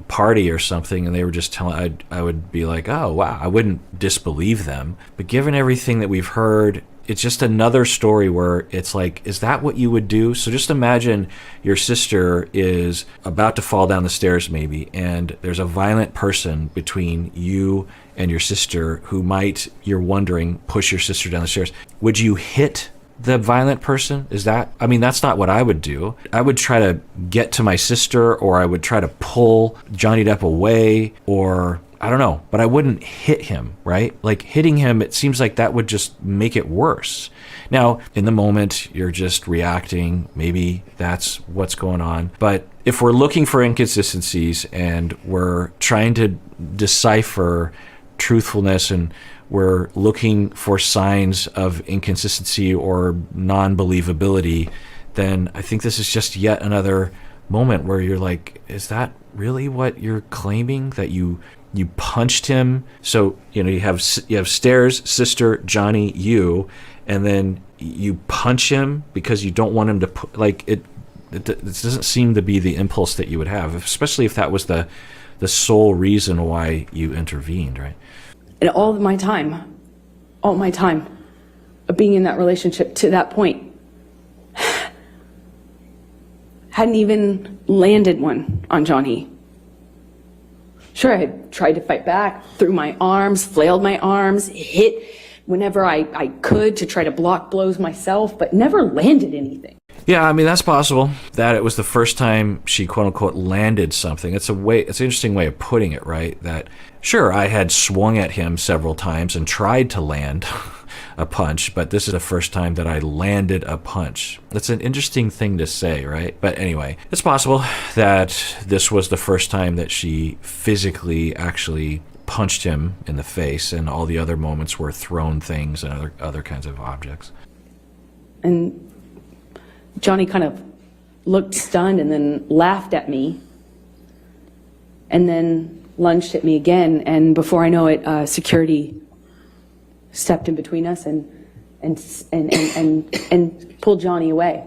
Speaker 1: party or something, and they were just telling, I would be like, oh wow, I wouldn't disbelieve them. But given everything that we've heard, it's just another story where it's like, is that what you would do? So just imagine your sister is about to fall down the stairs maybe, and there's a violent person between you and your sister who might, you're wondering, push your sister down the stairs. Would you hit the violent person? That's not what I would do. I would try to get to my sister, or I would try to pull Johnny Depp away, or I don't know, but I wouldn't hit him, right? Like hitting him, it seems like that would just make it worse. Now, in the moment, you're just reacting. Maybe that's what's going on. But if we're looking for inconsistencies and we're trying to decipher truthfulness, and we're looking for signs of inconsistency or non-believability, then I think this is just yet another moment where you're like, is that really what you're claiming? That you punched him? So you have stairs, sister, Johnny, you, and then you punch him because you don't want him to it doesn't seem to be the impulse that you would have, especially if that was the sole reason why you intervened, right?
Speaker 3: And all my time of being in that relationship to that point, hadn't even landed one on Johnny. Sure, I had tried to fight back, threw my arms, flailed my arms, hit whenever I could to try to block blows myself, but never landed anything.
Speaker 1: Yeah, that's possible that it was the first time she quote unquote landed something. It's an interesting way of putting it, right? That sure, I had swung at him several times and tried to land a punch, but this is the first time that I landed a punch. That's an interesting thing to say, right? But anyway, it's possible that this was the first time that she physically actually punched him in the face, and all the other moments were thrown things and other kinds of objects.
Speaker 3: And Johnny kind of looked stunned and then laughed at me, and then lunged at me again. And before I know it, security stepped in between us and pulled Johnny away.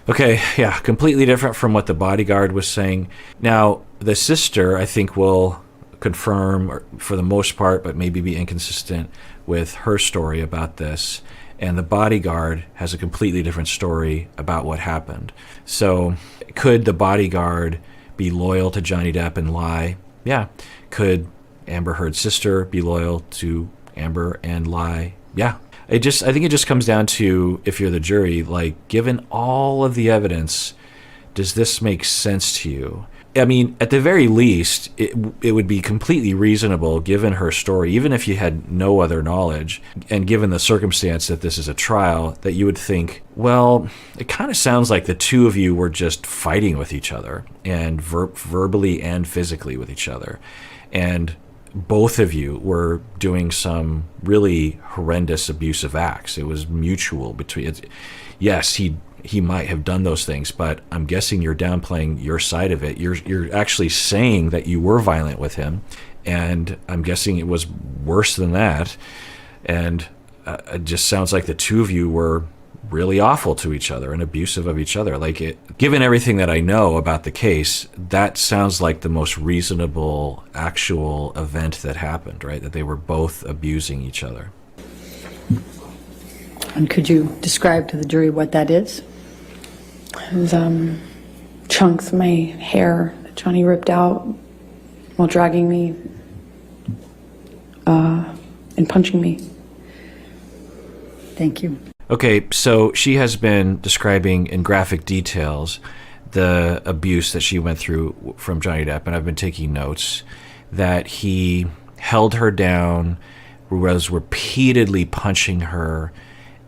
Speaker 1: Okay, yeah, completely different from what the bodyguard was saying. Now, the sister, I think, will confirm, or for the most part, but maybe be inconsistent with her story about this. and the bodyguard has a completely different story about what happened. So could the bodyguard be loyal to Johnny Depp and lie? Yeah. Could Amber Heard's sister be loyal to Amber and lie? Yeah. I think it just comes down to, if you're the jury, like, given all of the evidence, does this make sense to you? I mean, at the very least, it would be completely reasonable, given her story, even if you had no other knowledge, and given the circumstance that this is a trial, that you would think, well, it kind of sounds like the two of you were just fighting with each other, and verbally and physically with each other. And both of you were doing some really horrendous abusive acts. It was mutual between. Yes, he might have done those things, but I'm guessing you're downplaying your side of it. You're actually saying that you were violent with him, and I'm guessing it was worse than that. And it just sounds like the two of you were really awful to each other and abusive of each other. Given everything that I know about the case, that sounds like the most reasonable actual event that happened, right? That they were both abusing each other.
Speaker 2: And could you describe to the jury what that is?
Speaker 3: It was chunks of my hair that Johnny ripped out while dragging me and punching me.
Speaker 2: Thank you.
Speaker 1: Okay, so she has been describing in graphic details the abuse that she went through from Johnny Depp, and I've been taking notes that he held her down, was repeatedly punching her,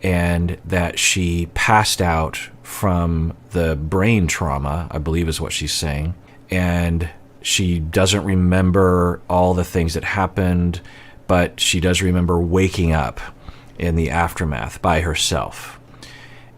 Speaker 1: and that she passed out from the brain trauma, I believe is what she's saying, and she doesn't remember all the things that happened, but she does remember waking up in the aftermath by herself,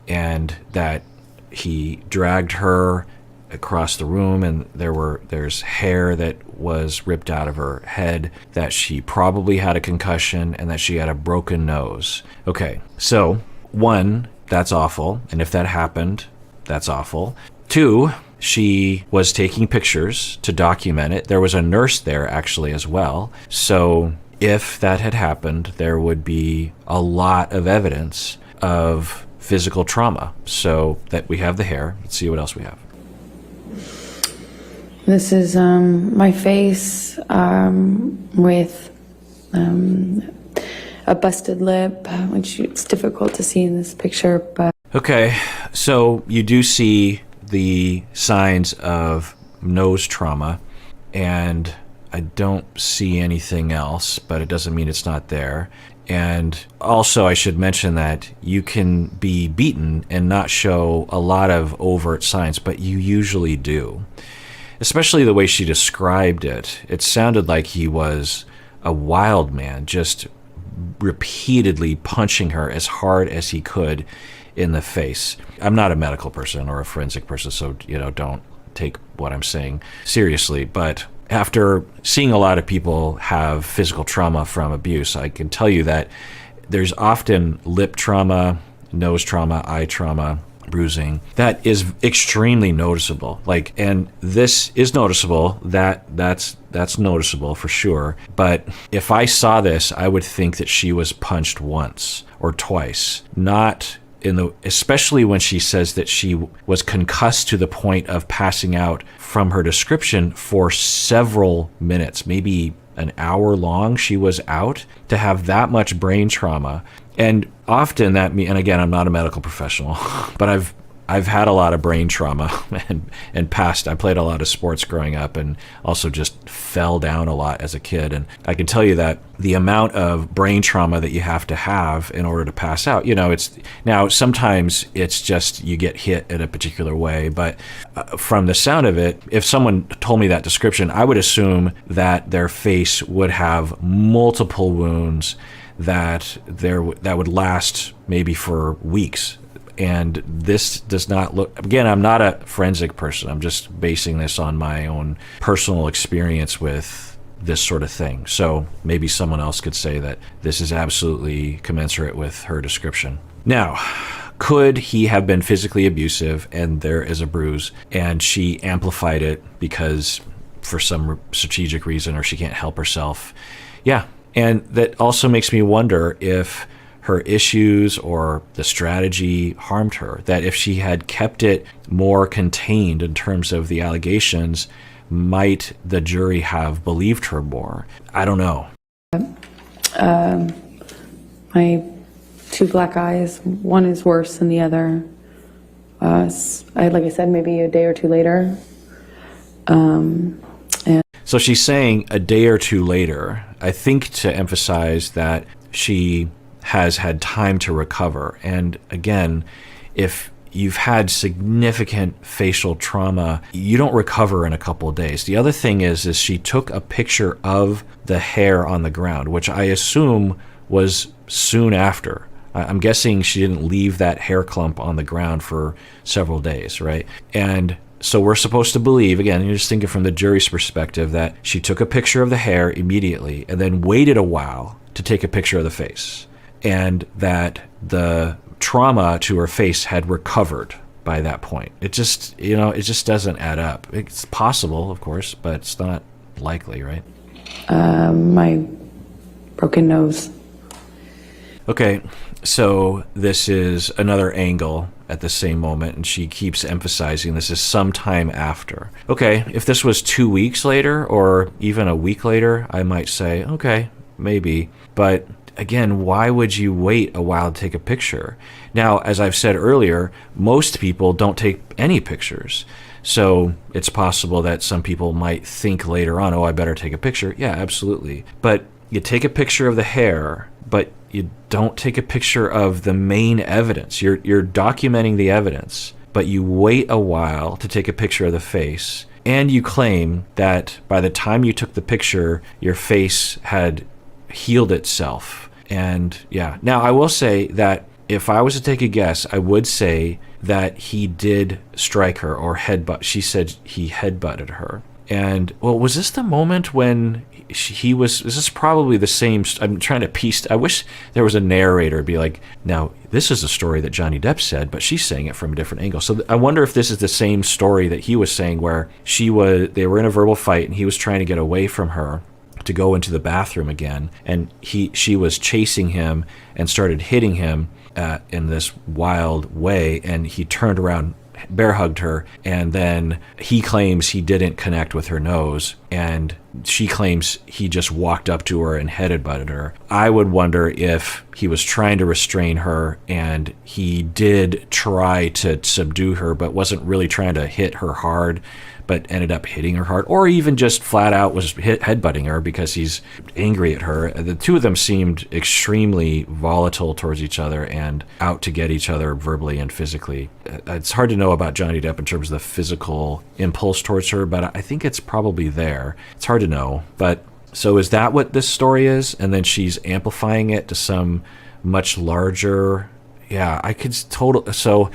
Speaker 1: and that he dragged her across the room, and there's hair that was ripped out of her head, that she probably had a concussion, and that she had a broken nose. Okay, so one, that's awful, and if that happened, that's awful. Two, she was taking pictures to document it. There was a nurse there actually as well, so if that had happened, there would be a lot of evidence of physical trauma. So that we have the hair. Let's see what else we have.
Speaker 3: This is my face with a busted lip, which it's difficult to see in this picture, but...
Speaker 1: Okay, so you do see the signs of nose trauma, and I don't see anything else, but it doesn't mean it's not there. And also, I should mention that you can be beaten and not show a lot of overt signs, but you usually do. Especially the way she described it. It sounded like he was a wild man, just repeatedly punching her as hard as he could in the face. I'm not a medical person or a forensic person, so don't take what I'm saying seriously, but after seeing a lot of people have physical trauma from abuse, I can tell you that there's often lip trauma, nose trauma, eye trauma, bruising that is extremely noticeable. And this is noticeable. That's noticeable for sure. But if I saw this, I would think that she was punched once or twice, not especially when she says that she was concussed to the point of passing out. From her description, for several minutes, maybe an hour long, she was out. To have that much brain trauma, and often and again, I'm not a medical professional, but I've had a lot of brain trauma and past. I played a lot of sports growing up, and also just fell down a lot as a kid. And I can tell you that the amount of brain trauma that you have to have in order to pass out, now sometimes it's just you get hit in a particular way. But from the sound of it, if someone told me that description, I would assume that their face would have multiple wounds that would last maybe for weeks. And this does not look, again, I'm not a forensic person. I'm just basing this on my own personal experience with this sort of thing. So maybe someone else could say that this is absolutely commensurate with her description. Now, could he have been physically abusive and there is a bruise and she amplified it because for some strategic reason or she can't help herself? Yeah. And that also makes me wonder if her issues or the strategy harmed her. That if she had kept it more contained in terms of the allegations, might the jury have believed her more? I don't know.
Speaker 3: My two black eyes, one is worse than the other. Like I said, maybe a day or two later.
Speaker 1: So she's saying a day or two later, I think to emphasize that she has had time to recover. And again, if you've had significant facial trauma, you don't recover in a couple of days. The other thing is she took a picture of the hair on the ground, which I assume was soon after. I'm guessing she didn't leave that hair clump on the ground for several days, right? And so we're supposed to believe, again, you're just thinking from the jury's perspective, that she took a picture of the hair immediately and then waited a while to take a picture of the face, and that the trauma to her face had recovered by that point. It just, it just doesn't add up. It's possible, of course, but it's not likely, right?
Speaker 3: My broken nose.
Speaker 1: Okay, so this is another angle at the same moment, and she keeps emphasizing this is sometime after. Okay, if this was 2 weeks later or even a week later, I might say, okay, maybe. But again, why would you wait a while to take a picture? Now, as I've said earlier, most people don't take any pictures. So it's possible that some people might think later on, oh, I better take a picture. Yeah, absolutely. But you take a picture of the hair, but you don't take a picture of the main evidence. You're documenting the evidence, but you wait a while to take a picture of the face, and you claim that by the time you took the picture, your face had healed itself. And yeah, now I will say that if I was to take a guess, I would say that he did strike her or headbutt. She said he headbutted her. And, well, was this the moment when this is probably the same, I'm trying to piece, I wish there was a narrator be like, now, this is a story that Johnny Depp said, but she's saying it from a different angle. So I wonder if this is the same story that he was saying, where they were in a verbal fight and he was trying to get away from her to go into the bathroom again, and she was chasing him and started hitting him in this wild way, and he turned around, bear hugged her, and then he claims he didn't connect with her nose, and she claims he just walked up to her and headbutted her. I would wonder if he was trying to restrain her and he did try to subdue her, but wasn't really trying to hit her hard, but ended up hitting her hard, or even just flat out was headbutting her because he's angry at her. The two of them seemed extremely volatile towards each other and out to get each other verbally and physically. It's hard to know about Johnny Depp in terms of the physical impulse towards her, but I think it's probably there. It's hard to know. But so is that what this story is? And then she's amplifying it to some much larger... Yeah, I could so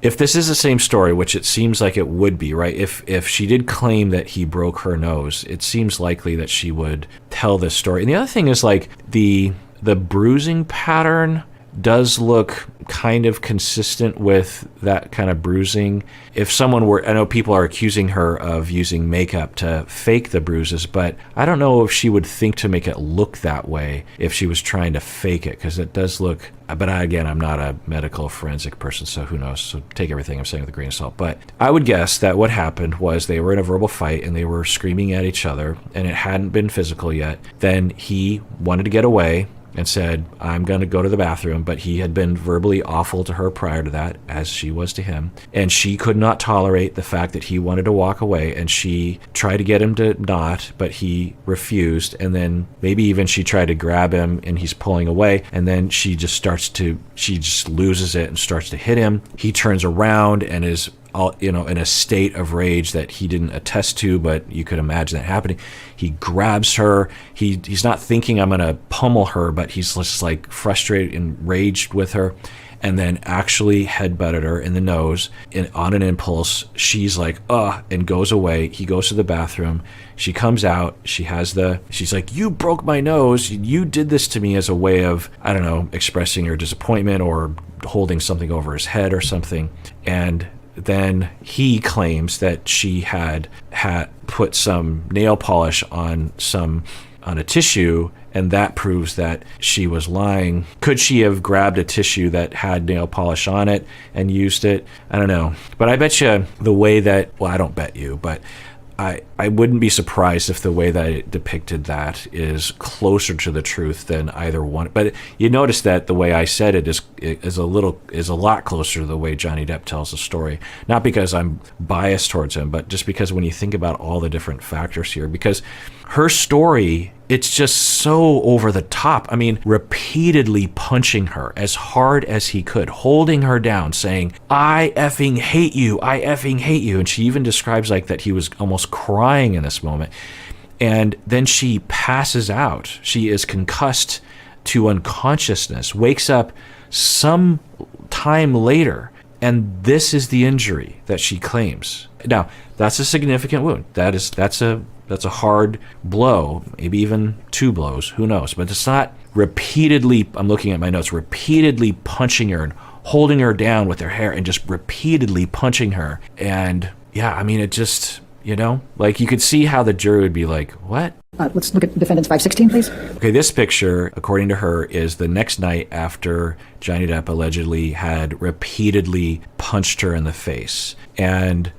Speaker 1: if this is the same story, which it seems like it would be, right? If she did claim that he broke her nose, it seems likely that she would tell this story. And the other thing is, like, the bruising pattern does look kind of consistent with that kind of bruising. If someone were, I know people are accusing her of using makeup to fake the bruises, but I don't know if she would think to make it look that way if she was trying to fake it, because it does look, but again, I'm not a medical forensic person, so who knows? So take everything I'm saying with a grain of salt. But I would guess that what happened was they were in a verbal fight and they were screaming at each other, and it hadn't been physical yet. Then he wanted to get away and said, I'm going to go to the bathroom, but he had been verbally awful to her prior to that, as she was to him, and she could not tolerate the fact that he wanted to walk away, and she tried to get him to not, but he refused, and then maybe even she tried to grab him, and he's pulling away, and then she just loses it and starts to hit him. He turns around and is in a state of rage that he didn't attest to, but you could imagine that happening. He grabs her. He's not thinking I'm going to pummel her, but he's just like frustrated and enraged with her, and then actually headbutted her in the nose. And on an impulse, she's like, ugh, and goes away. He goes to the bathroom. She comes out. She's like, you broke my nose. You did this to me, as a way of, I don't know, expressing her disappointment or holding something over his head or something. And then he claims that she had put some nail polish on a tissue and that proves that she was lying. Could she have grabbed a tissue that had nail polish on it and used it? I don't know. But I bet you the way that, well, I don't bet you, but I wouldn't be surprised if the way that it depicted that is closer to the truth than either one. But you notice that the way I said it is a lot closer to the way Johnny Depp tells the story. Not because I'm biased towards him, but just because when you think about all the different factors here, because her story, it's just so over the top. I mean, repeatedly punching her as hard as he could, holding her down, saying, I effing hate you, I effing hate you. And she even describes like that he was almost crying in this moment. And then she passes out. She is concussed to unconsciousness, wakes up some time later, and this is the injury that she claims. Now, that's a significant wound. That's a hard blow, maybe even 2 blows, who knows. But it's not repeatedly, I'm looking at my notes, repeatedly punching her and holding her down with her hair and just repeatedly punching her. And yeah, I mean, it just, like you could see how the jury would be like, what?
Speaker 2: Let's look at defendants 516, please.
Speaker 1: Okay, this picture, according to her, is the next night after Johnny Depp allegedly had repeatedly punched her in the face. And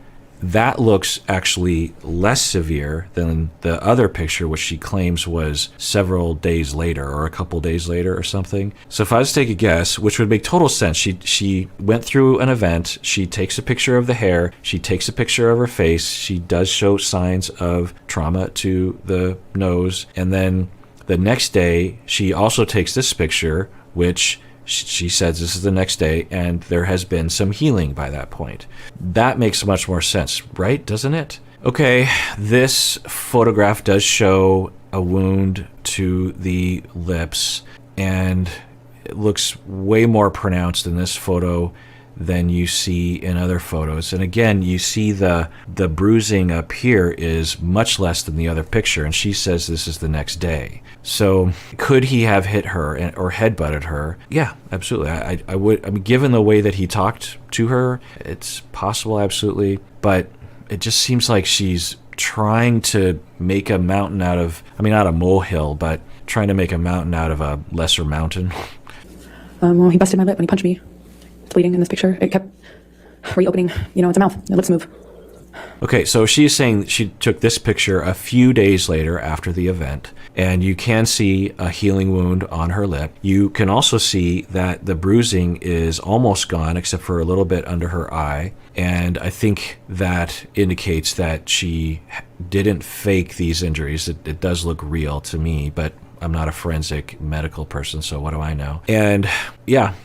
Speaker 1: that looks actually less severe than the other picture, which she claims was several days later or a couple days later or something. So if I was to take a guess, which would make total sense, she went through an event, she takes a picture of the hair, she takes a picture of her face, she does show signs of trauma to the nose, and then the next day she also takes this picture, which she says this is the next day, and there has been some healing by that point. That makes much more sense, right? Doesn't it? Okay, this photograph does show a wound to the lips, and it looks way more pronounced in this photo than you see in other photos. And again, you see the bruising up here is much less than the other picture, and she says this is the next day. So could he have hit her or headbutted her? Yeah, absolutely. I would. I mean, given the way that he talked to her, it's possible, absolutely. But it just seems like she's trying to make a mountain out of, I mean, not a molehill, but trying to make a mountain out of a lesser mountain.
Speaker 3: Well, he busted my lip when he punched me. It's bleeding in this picture. It kept reopening. It's a mouth. The lips move.
Speaker 1: Okay, so she's saying she took this picture a few days later after the event, and you can see a healing wound on her lip. You can also see that the bruising is almost gone, except for a little bit under her eye, and I think that indicates that she didn't fake these injuries. It does look real to me, but I'm not a forensic medical person, so what do I know? And yeah,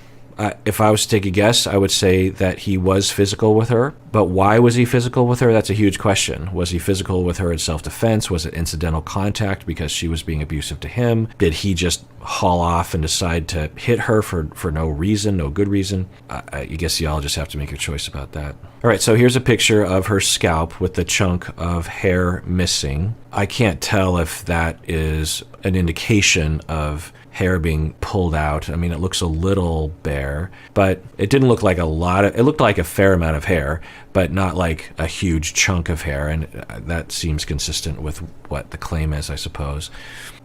Speaker 1: if I was to take a guess, I would say that he was physical with her. But why was he physical with her? That's a huge question. Was he physical with her in self-defense? Was it incidental contact because she was being abusive to him? Did he just haul off and decide to hit her for no reason, no good reason? I guess y'all just have to make a choice about that. All right, so here's a picture of her scalp with the chunk of hair missing. I can't tell if that is an indication of hair being pulled out. I mean, it looks a little bare, but it didn't look like it looked like a fair amount of hair, but not like a huge chunk of hair, and that seems consistent with what the claim is, I suppose.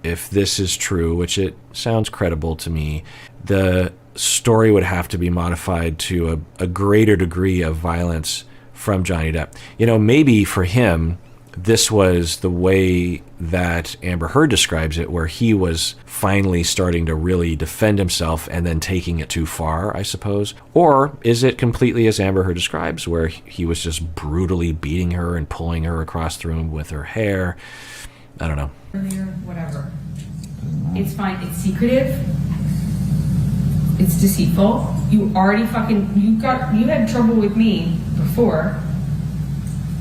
Speaker 1: If this is true, which it sounds credible to me, the story would have to be modified to a greater degree of violence from Johnny Depp. Maybe for him, this was the way that Amber Heard describes it, where he was finally starting to really defend himself and then taking it too far, I suppose. Or is it completely as Amber Heard describes, where he was just brutally beating her and pulling her across the room with her hair? I don't know.
Speaker 4: Earlier, whatever. It's fine. It's secretive. It's deceitful. You already you had trouble with me before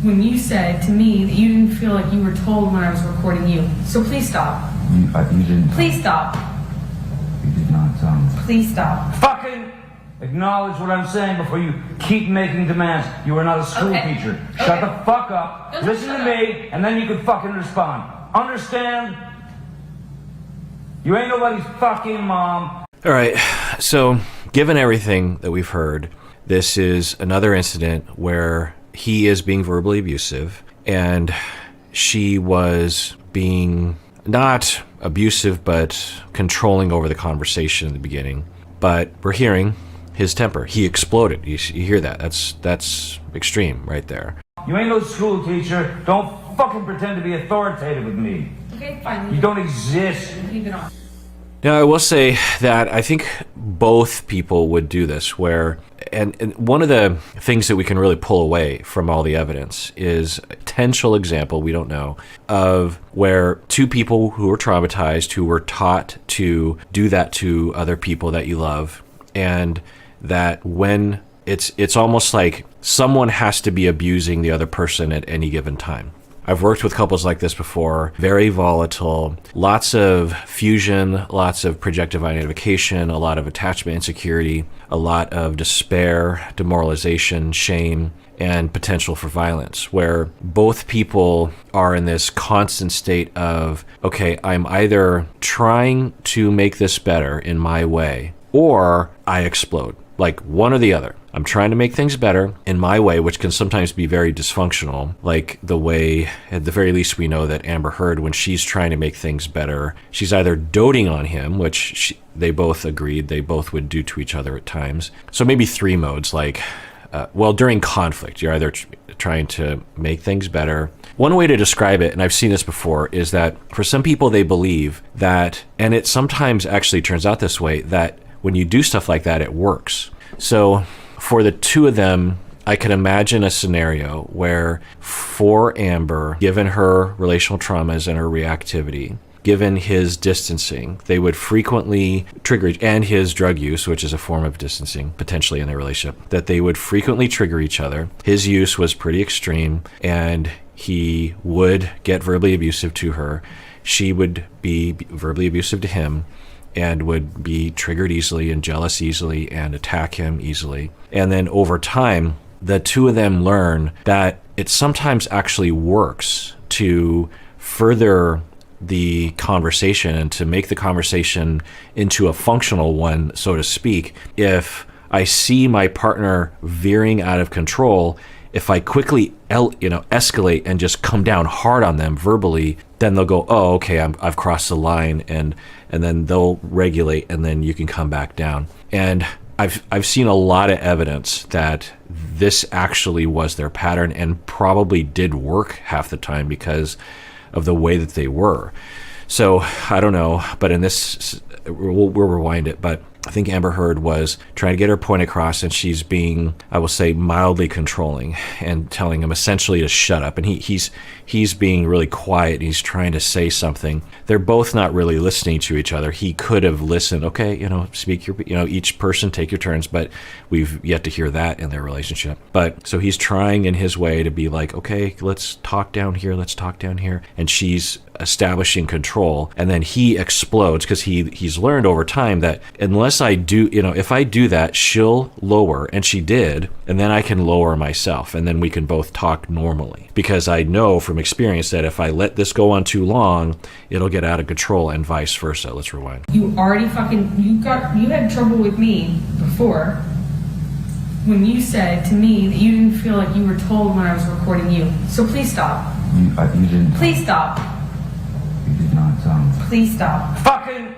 Speaker 4: when you said to me that you didn't feel like you were told when I was recording you. So please stop.
Speaker 5: You didn't.
Speaker 4: Please stop.
Speaker 5: You did not.
Speaker 4: Please stop.
Speaker 5: Fucking acknowledge what I'm saying before you keep making demands. You are not a school teacher. Shut the fuck up.
Speaker 4: Don't
Speaker 5: Listen
Speaker 4: shut
Speaker 5: to
Speaker 4: up.
Speaker 5: me, and then you can fucking respond. Understand? You ain't nobody's fucking mom.
Speaker 1: All right, so given everything that we've heard, this is another incident where he is being verbally abusive, and she was being not abusive but controlling over the conversation in the beginning. But we're hearing his temper. He exploded. You hear that. That's extreme right there.
Speaker 5: You ain't no school teacher. Don't fucking pretend to be authoritative with me.
Speaker 4: Okay, fine.
Speaker 5: You don't exist.
Speaker 4: Leave it on.
Speaker 1: Now, I will say that I think both people would do this, where, and one of the things that we can really pull away from all the evidence is a potential example, we don't know, of where two people who were traumatized, who were taught to do that to other people that you love, and that when it's almost like someone has to be abusing the other person at any given time. I've worked with couples like this before, very volatile, lots of fusion, lots of projective identification, a lot of attachment insecurity, a lot of despair, demoralization, shame, and potential for violence, where both people are in this constant state of, okay, I'm either trying to make this better in my way, or I explode. Like one or the other. I'm trying to make things better in my way, which can sometimes be very dysfunctional. Like the way, at the very least, we know that Amber Heard, when she's trying to make things better, she's either doting on him, which they both agreed they both would do to each other at times. So maybe three modes, like, during conflict, you're either trying to make things better. One way to describe it, and I've seen this before, is that for some people, they believe that, and it sometimes actually turns out this way, that when you do stuff like that, it works. So for the two of them, I can imagine a scenario where for Amber, given her relational traumas and her reactivity, given his distancing, they would frequently trigger, and his drug use, which is a form of distancing potentially in their relationship, that they would frequently trigger each other. His use was pretty extreme, and he would get verbally abusive to her. She would be verbally abusive to him, and would be triggered easily and jealous easily and attack him easily. And then over time, the two of them learn that it sometimes actually works to further the conversation and to make the conversation into a functional one, so to speak. If I see my partner veering out of control, if I quickly escalate and just come down hard on them verbally, then they'll go, oh, okay, I've crossed the line, and then they'll regulate, and then you can come back down. And I've seen a lot of evidence that this actually was their pattern and probably did work half the time because of the way that they were. So I don't know, but in this, we'll rewind it, but I think Amber Heard was trying to get her point across, and she's being, I will say, mildly controlling and telling him essentially to shut up. And he's being really quiet, and he's trying to say something. They're both not really listening to each other. He could have listened, okay, speak your, each person take your turns, but we've yet to hear that in their relationship. But so he's trying in his way to be like, okay, let's talk down here, and she's establishing control, and then he explodes because he's learned over time that unless I do, if I do that, she'll lower, and she did, and then I can lower myself, and then we can both talk normally, because I know from experience that if I let this go on too long, it'll get out of control, and vice versa. Let's rewind.
Speaker 4: You already you had trouble with me before when you said to me that you didn't feel like you were told when I was recording you. So please stop.
Speaker 5: You didn't.
Speaker 4: Please stop.
Speaker 5: You did not.
Speaker 4: Please stop.
Speaker 5: Fucking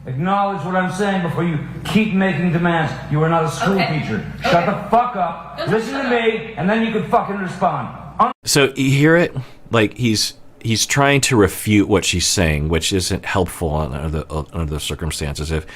Speaker 5: acknowledge what I'm saying before you keep making demands. You are not a school teacher. Shut the fuck up.
Speaker 4: No,
Speaker 5: Listen to me, and then you can fucking respond.
Speaker 1: So you hear it? Like he's trying to refute what she's saying, which isn't helpful under the circumstances. If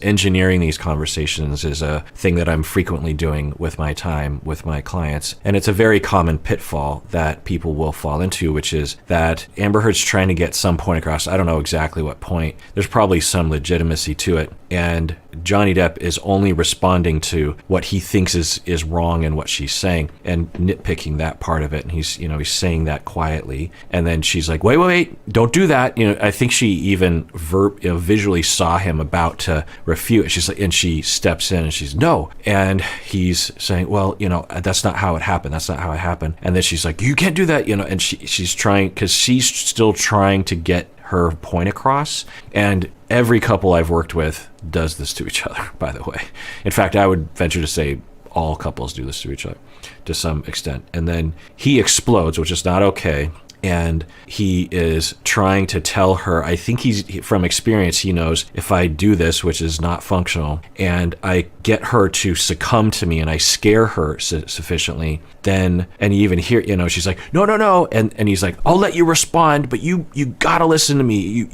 Speaker 1: engineering these conversations is a thing that I'm frequently doing with my time with my clients, and it's a very common pitfall that people will fall into, which is that Amber Heard's trying to get some point across. I don't know exactly what point. There's probably some legitimacy to it, and Johnny Depp is only responding to what he thinks is wrong in what she's saying and nitpicking that part of it. And he's saying that quietly, and then she's like, wait, don't do that. I think she even visually saw him about to refute. She's like, and she steps in and she's no, and he's saying, well, that's not how it happened. That's not how it happened. And then she's like, you can't do that, and she's trying, because she's still trying to get her point across. And every couple I've worked with does this to each other, by the way. In fact, I would venture to say all couples do this to each other to some extent. And then he explodes, which is not okay. and he is trying to tell her, I think from experience, he knows if I do this, which is not functional, and I get her to succumb to me and I scare her sufficiently, then, and you even hear, she's like, no, and he's like, I'll let you respond, but you gotta listen to me.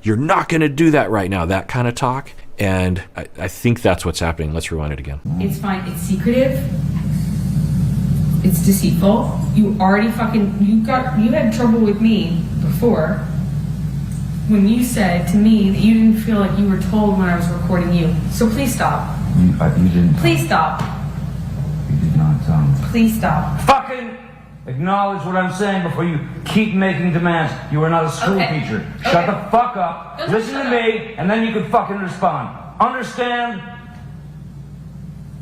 Speaker 1: You're not gonna do that right now, that kind of talk. And I think that's what's happening. Let's rewind it again.
Speaker 4: It's fine. It's secretive. It's deceitful. You already you had trouble with me before when you said to me that you didn't feel like you were told when I was recording you. So please stop.
Speaker 5: You didn't.
Speaker 4: Please stop.
Speaker 5: You did not tell me.
Speaker 4: Please stop.
Speaker 5: Fucking acknowledge what I'm saying before you keep making demands. You are not a school teacher. Shut the fuck up.
Speaker 4: Don't
Speaker 5: Listen
Speaker 4: shut
Speaker 5: to
Speaker 4: up.
Speaker 5: me, and then you can fucking respond. Understand?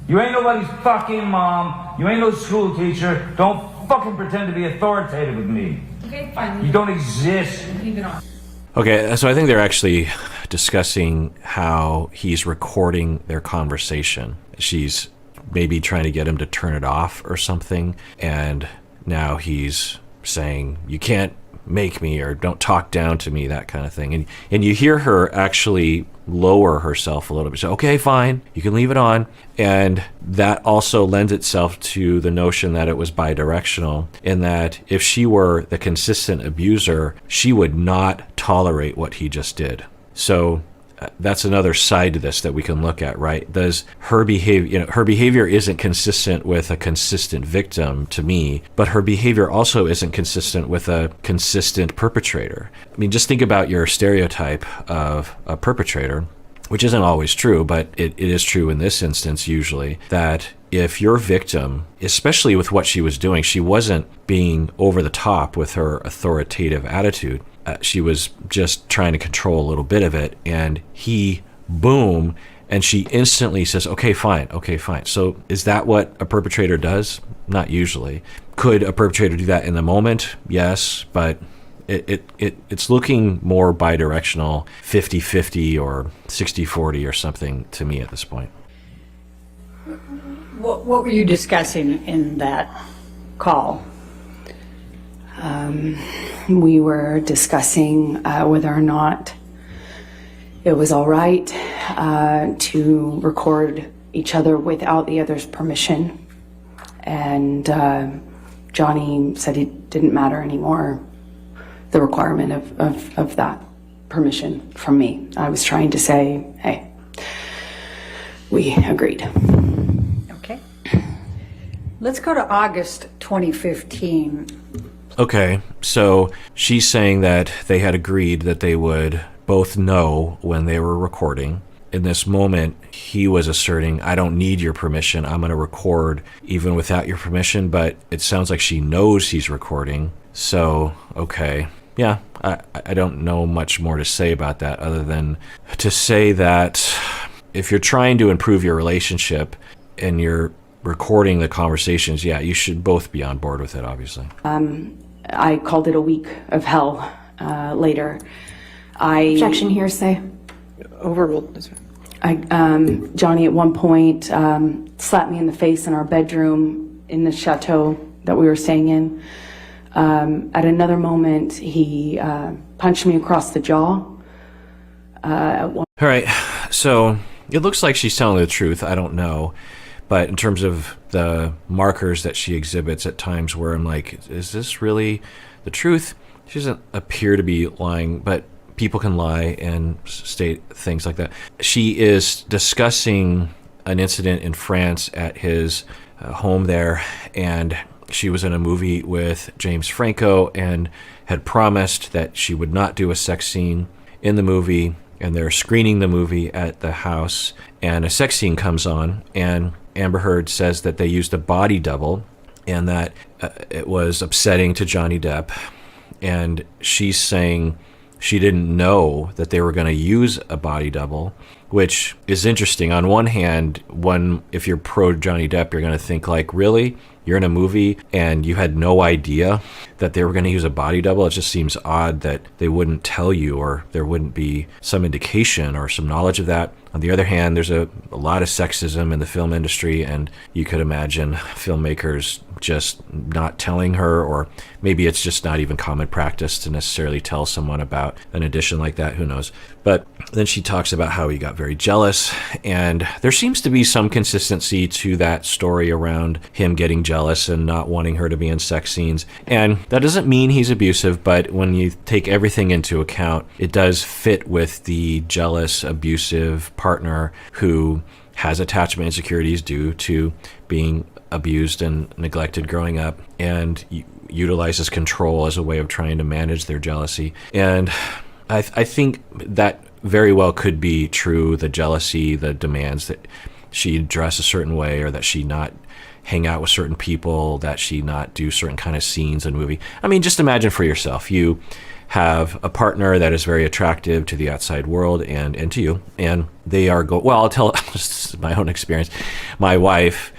Speaker 5: You ain't nobody's fucking mom. You ain't no school teacher. Don't fucking pretend to be authoritative with me.
Speaker 4: Okay, fine.
Speaker 5: You don't exist.
Speaker 4: Leave it on.
Speaker 1: Okay, so I think they're actually discussing how he's recording their conversation. She's maybe trying to get him to turn it off or something, and now he's saying, you can't make me, or don't talk down to me, that kind of thing. And you hear her actually lower herself a little bit. So, okay, fine, you can leave it on. And that also lends itself to the notion that it was bidirectional, in that if she were the consistent abuser, she would not tolerate what he just did. So that's another side to this that we can look at, right? Does her behavior, her behavior isn't consistent with a consistent victim to me, but her behavior also isn't consistent with a consistent perpetrator. I mean, just think about your stereotype of a perpetrator, which isn't always true, but it is true in this instance usually, that if your victim, especially with what she was doing, she wasn't being over the top with her authoritative attitude. She was just trying to control a little bit of it, and he, boom, and she instantly says, okay, fine. So is that what a perpetrator does? Not usually. Could a perpetrator do that in the moment? Yes, but it's looking more bidirectional, 50-50 or 60-40 or something to me at this point.
Speaker 2: What were you discussing in that call?
Speaker 3: We were discussing whether or not it was all right to record each other without the other's permission. And Johnny said it didn't matter anymore, the requirement of that permission from me. I was trying to say, hey, we agreed.
Speaker 2: Okay. Let's go to August 2015.
Speaker 1: Okay, so she's saying that they had agreed that they would both know when they were recording. In this moment, he was asserting, I don't need your permission. I'm going to record even without your permission, but it sounds like she knows he's recording. So, okay. Yeah, I don't know much more to say about that other than to say that if you're trying to improve your relationship and you're recording the conversations, yeah, you should both be on board with it, obviously.
Speaker 3: I called it a week of hell later.
Speaker 6: Objection, hearsay.
Speaker 7: Overruled.
Speaker 3: Johnny at one point slapped me in the face in our bedroom in the chateau that we were staying in. At another moment, he punched me across the jaw.
Speaker 1: All right, so it looks like she's telling the truth. I don't know. But in terms of the markers that she exhibits at times where I'm like, is this really the truth? She doesn't appear to be lying, but people can lie and state things like that. She is discussing an incident in France at his home there, and she was in a movie with James Franco and had promised that she would not do a sex scene in the movie, and they're screening the movie at the house, and a sex scene comes on, and Amber Heard says that they used a body double and that it was upsetting to Johnny Depp. And she's saying she didn't know that they were going to use a body double, which is interesting. On one hand, if you're pro Johnny Depp, you're going to think like, really? You're in a movie and you had no idea that they were going to use a body double? It just seems odd that they wouldn't tell you, or there wouldn't be some indication or some knowledge of that. On the other hand, there's a lot of sexism in the film industry, and you could imagine filmmakers just not telling her, or maybe it's just not even common practice to necessarily tell someone about an audition like that, who knows. But then she talks about how he got very jealous, and there seems to be some consistency to that story around him getting jealous and not wanting her to be in sex scenes. And that doesn't mean he's abusive, but when you take everything into account, it does fit with the jealous, abusive partner who has attachment insecurities due to being abused and neglected growing up, and utilizes control as a way of trying to manage their jealousy. And I think that very well could be true. The jealousy, the demands that she dress a certain way, or that she not hang out with certain people, that she not do certain kind of scenes in a movie. I mean, just imagine for yourself. You have a partner that is very attractive to the outside world and to you, and they are well, I'll tell this is my own experience. My wife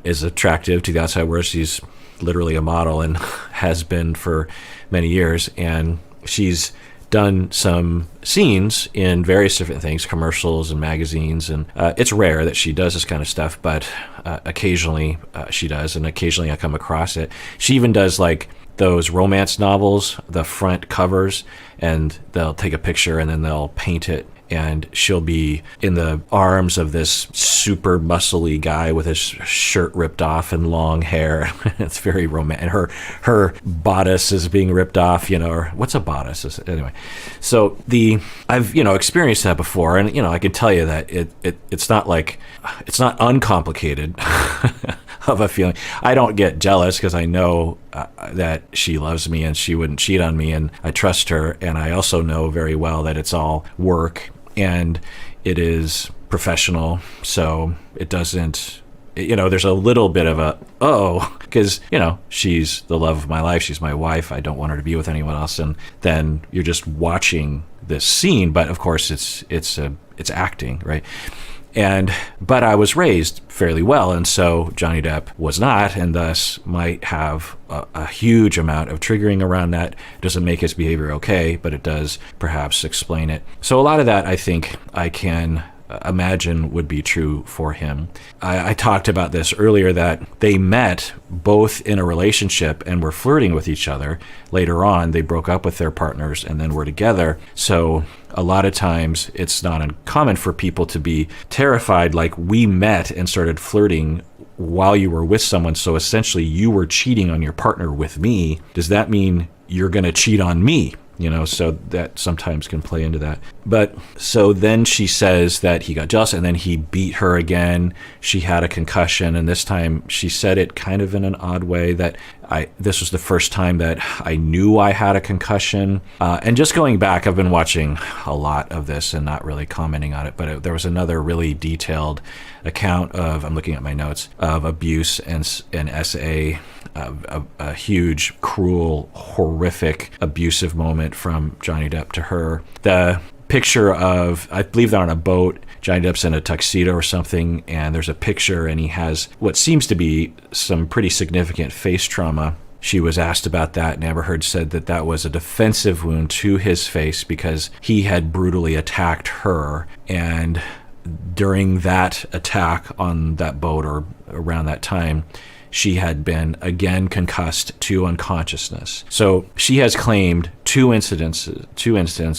Speaker 1: is attractive to the outside world. She's literally a model and has been for many years, and she's done some scenes in various different things, commercials and magazines, and it's rare that she does this kind of stuff, but occasionally she does, and occasionally I come across it. She even does like those romance novels, the front covers, and they'll take a picture and then they'll paint it, and she'll be in the arms of this super muscly guy with his shirt ripped off and long hair. It's very romantic. Her bodice is being ripped off, or what's a bodice? Anyway, so I've experienced that before, and I can tell you that it's not uncomplicated of a feeling. I don't get jealous because I know that she loves me and she wouldn't cheat on me, and I trust her, and I also know very well that it's all work and it is professional, so it doesn't, there's a little bit of because she's the love of my life, she's my wife, I don't want her to be with anyone else, and then you're just watching this scene, but of course it's acting, right? But I was raised fairly well, and so Johnny Depp was not, and thus might have a huge amount of triggering around that. It doesn't make his behavior okay, but it does perhaps explain it. So a lot of that I think I can imagine would be true for him. I talked about this earlier, that they met both in a relationship and were flirting with each other. Later on, they broke up with their partners and then were together. So a lot of times it's not uncommon for people to be terrified, like, we met and started flirting while you were with someone, so essentially you were cheating on your partner with me. Does that mean you're going to cheat on me? So that sometimes can play into that. But so then she says that he got jealous and then he beat her again. She had a concussion, and this time she said it kind of in an odd way, that this was the first time that I knew I had a concussion. And just going back, I've been watching a lot of this and not really commenting on it, but there was another really detailed account of, I'm looking at my notes, of abuse and SA, a huge, cruel, horrific, abusive moment from Johnny Depp to her. The picture of, I believe they're on a boat, Johnny Depp's in a tuxedo or something, and there's a picture, and he has what seems to be some pretty significant face trauma. She was asked about that, and Amber Heard said that that was a defensive wound to his face because he had brutally attacked her, and during that attack on that boat, or around that time, she had been again concussed to unconsciousness. So she has claimed two incidents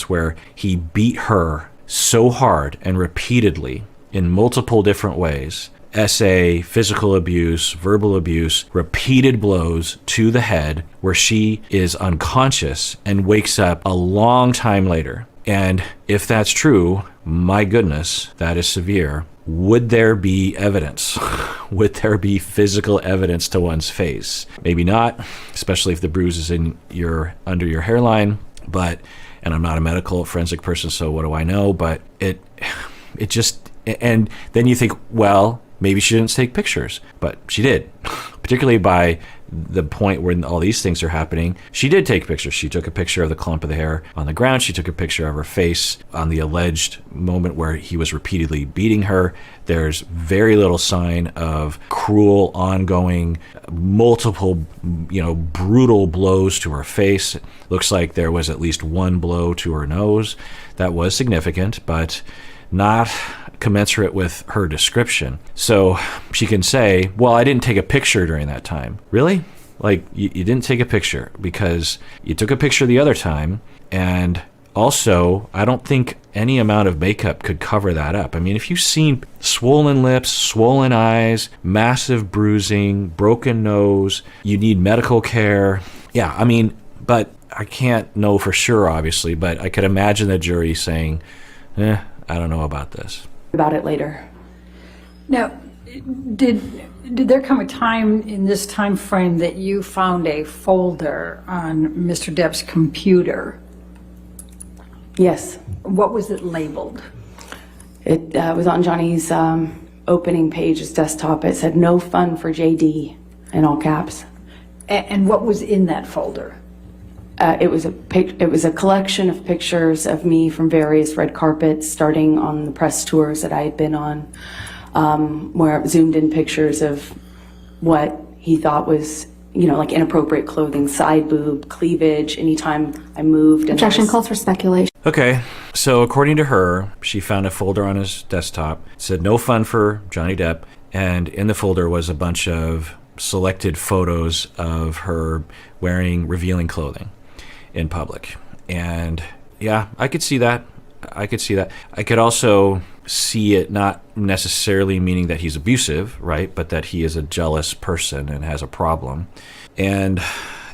Speaker 1: where he beat her so hard and repeatedly in multiple different ways. SA, physical abuse, verbal abuse, repeated blows to the head, where she is unconscious and wakes up a long time later. And if that's true, my goodness, that is severe. Would there be evidence? Would there be physical evidence to one's face? Maybe not, especially if the bruise is under your hairline. But, and I'm not a medical forensic person, so what do I know? But it just, and then you think, well, maybe she didn't take pictures, but she did. Particularly by the point when all these things are happening, she did take pictures. She took a picture of the clump of the hair on the ground. She took a picture of her face on the alleged moment where he was repeatedly beating her. There's very little sign of cruel, ongoing, multiple, brutal blows to her face. It looks like there was at least one blow to her nose that was significant, but not commensurate with her description. So she can say, well, I didn't take a picture during that time. Really? Like, you didn't take a picture because you took a picture the other time, and also, I don't think any amount of makeup could cover that up. I mean, if you've seen swollen lips, swollen eyes, massive bruising, broken nose, you need medical care. Yeah, I mean, but I can't know for sure, obviously, but I could imagine the jury saying, I don't know about this.
Speaker 3: About it later.
Speaker 2: Now, did there come a time in this time frame that you found a folder on Mr. Depp's computer?
Speaker 3: Yes.
Speaker 2: What was it labeled?
Speaker 3: It was on Johnny's opening page, his desktop. It said, "No fun for JD," in all caps.
Speaker 2: And what was in that folder?
Speaker 3: It was a collection of pictures of me from various red carpets, starting on the press tours that I had been on, where I zoomed in pictures of what he thought was, like inappropriate clothing, side boob, cleavage, anytime I moved.
Speaker 6: Objection calls for speculation.
Speaker 1: Okay, so according to her, she found a folder on his desktop. It said, "No fun for Johnny Depp," and in the folder was a bunch of selected photos of her wearing revealing clothing in public. And yeah, I could see that. I could also see it not necessarily meaning that he's abusive, right? But that he is a jealous person and has a problem. And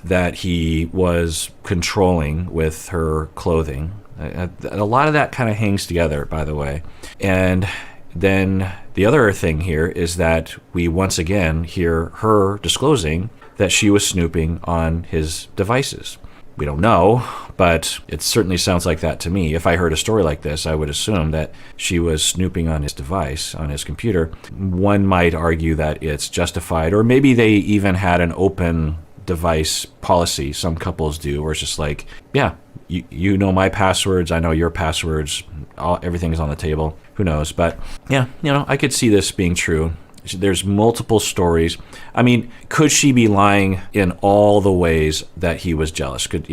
Speaker 1: that he was controlling with her clothing. A lot of that kind of hangs together, by the way. And then the other thing here is that we once again hear her disclosing that she was snooping on his devices. We don't know, but it certainly sounds like that to me. If I heard a story like this, I would assume that she was snooping on his device, on his computer. One might argue that it's justified, or maybe they even had an open device policy. Some couples do, where it's just like, yeah, you know my passwords, I know your passwords, everything is on the table. Who knows? But yeah, I could see this being true. There's multiple stories. I mean, could she be lying in all the ways that he was jealous? Could,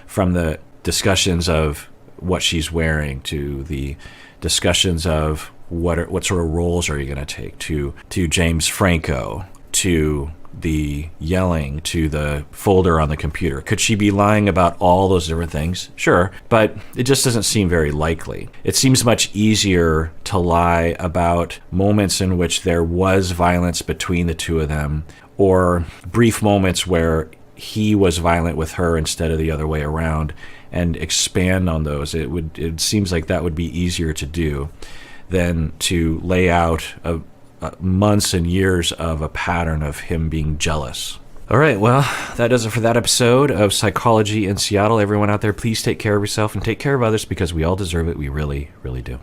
Speaker 1: from the discussions of what she's wearing to the discussions of what sort of roles are you going to take, to James Franco, to the yelling, to the folder on the computer. Could she be lying about all those different things? Sure, but it just doesn't seem very likely. It seems much easier to lie about moments in which there was violence between the two of them, or brief moments where he was violent with her instead of the other way around, and expand on those. It seems like that would be easier to do than to lay out months and years of a pattern of him being jealous. All right, well, that does it for that episode of Psychology in Seattle. Everyone out there, please take care of yourself and take care of others, because we all deserve it. We really, really do.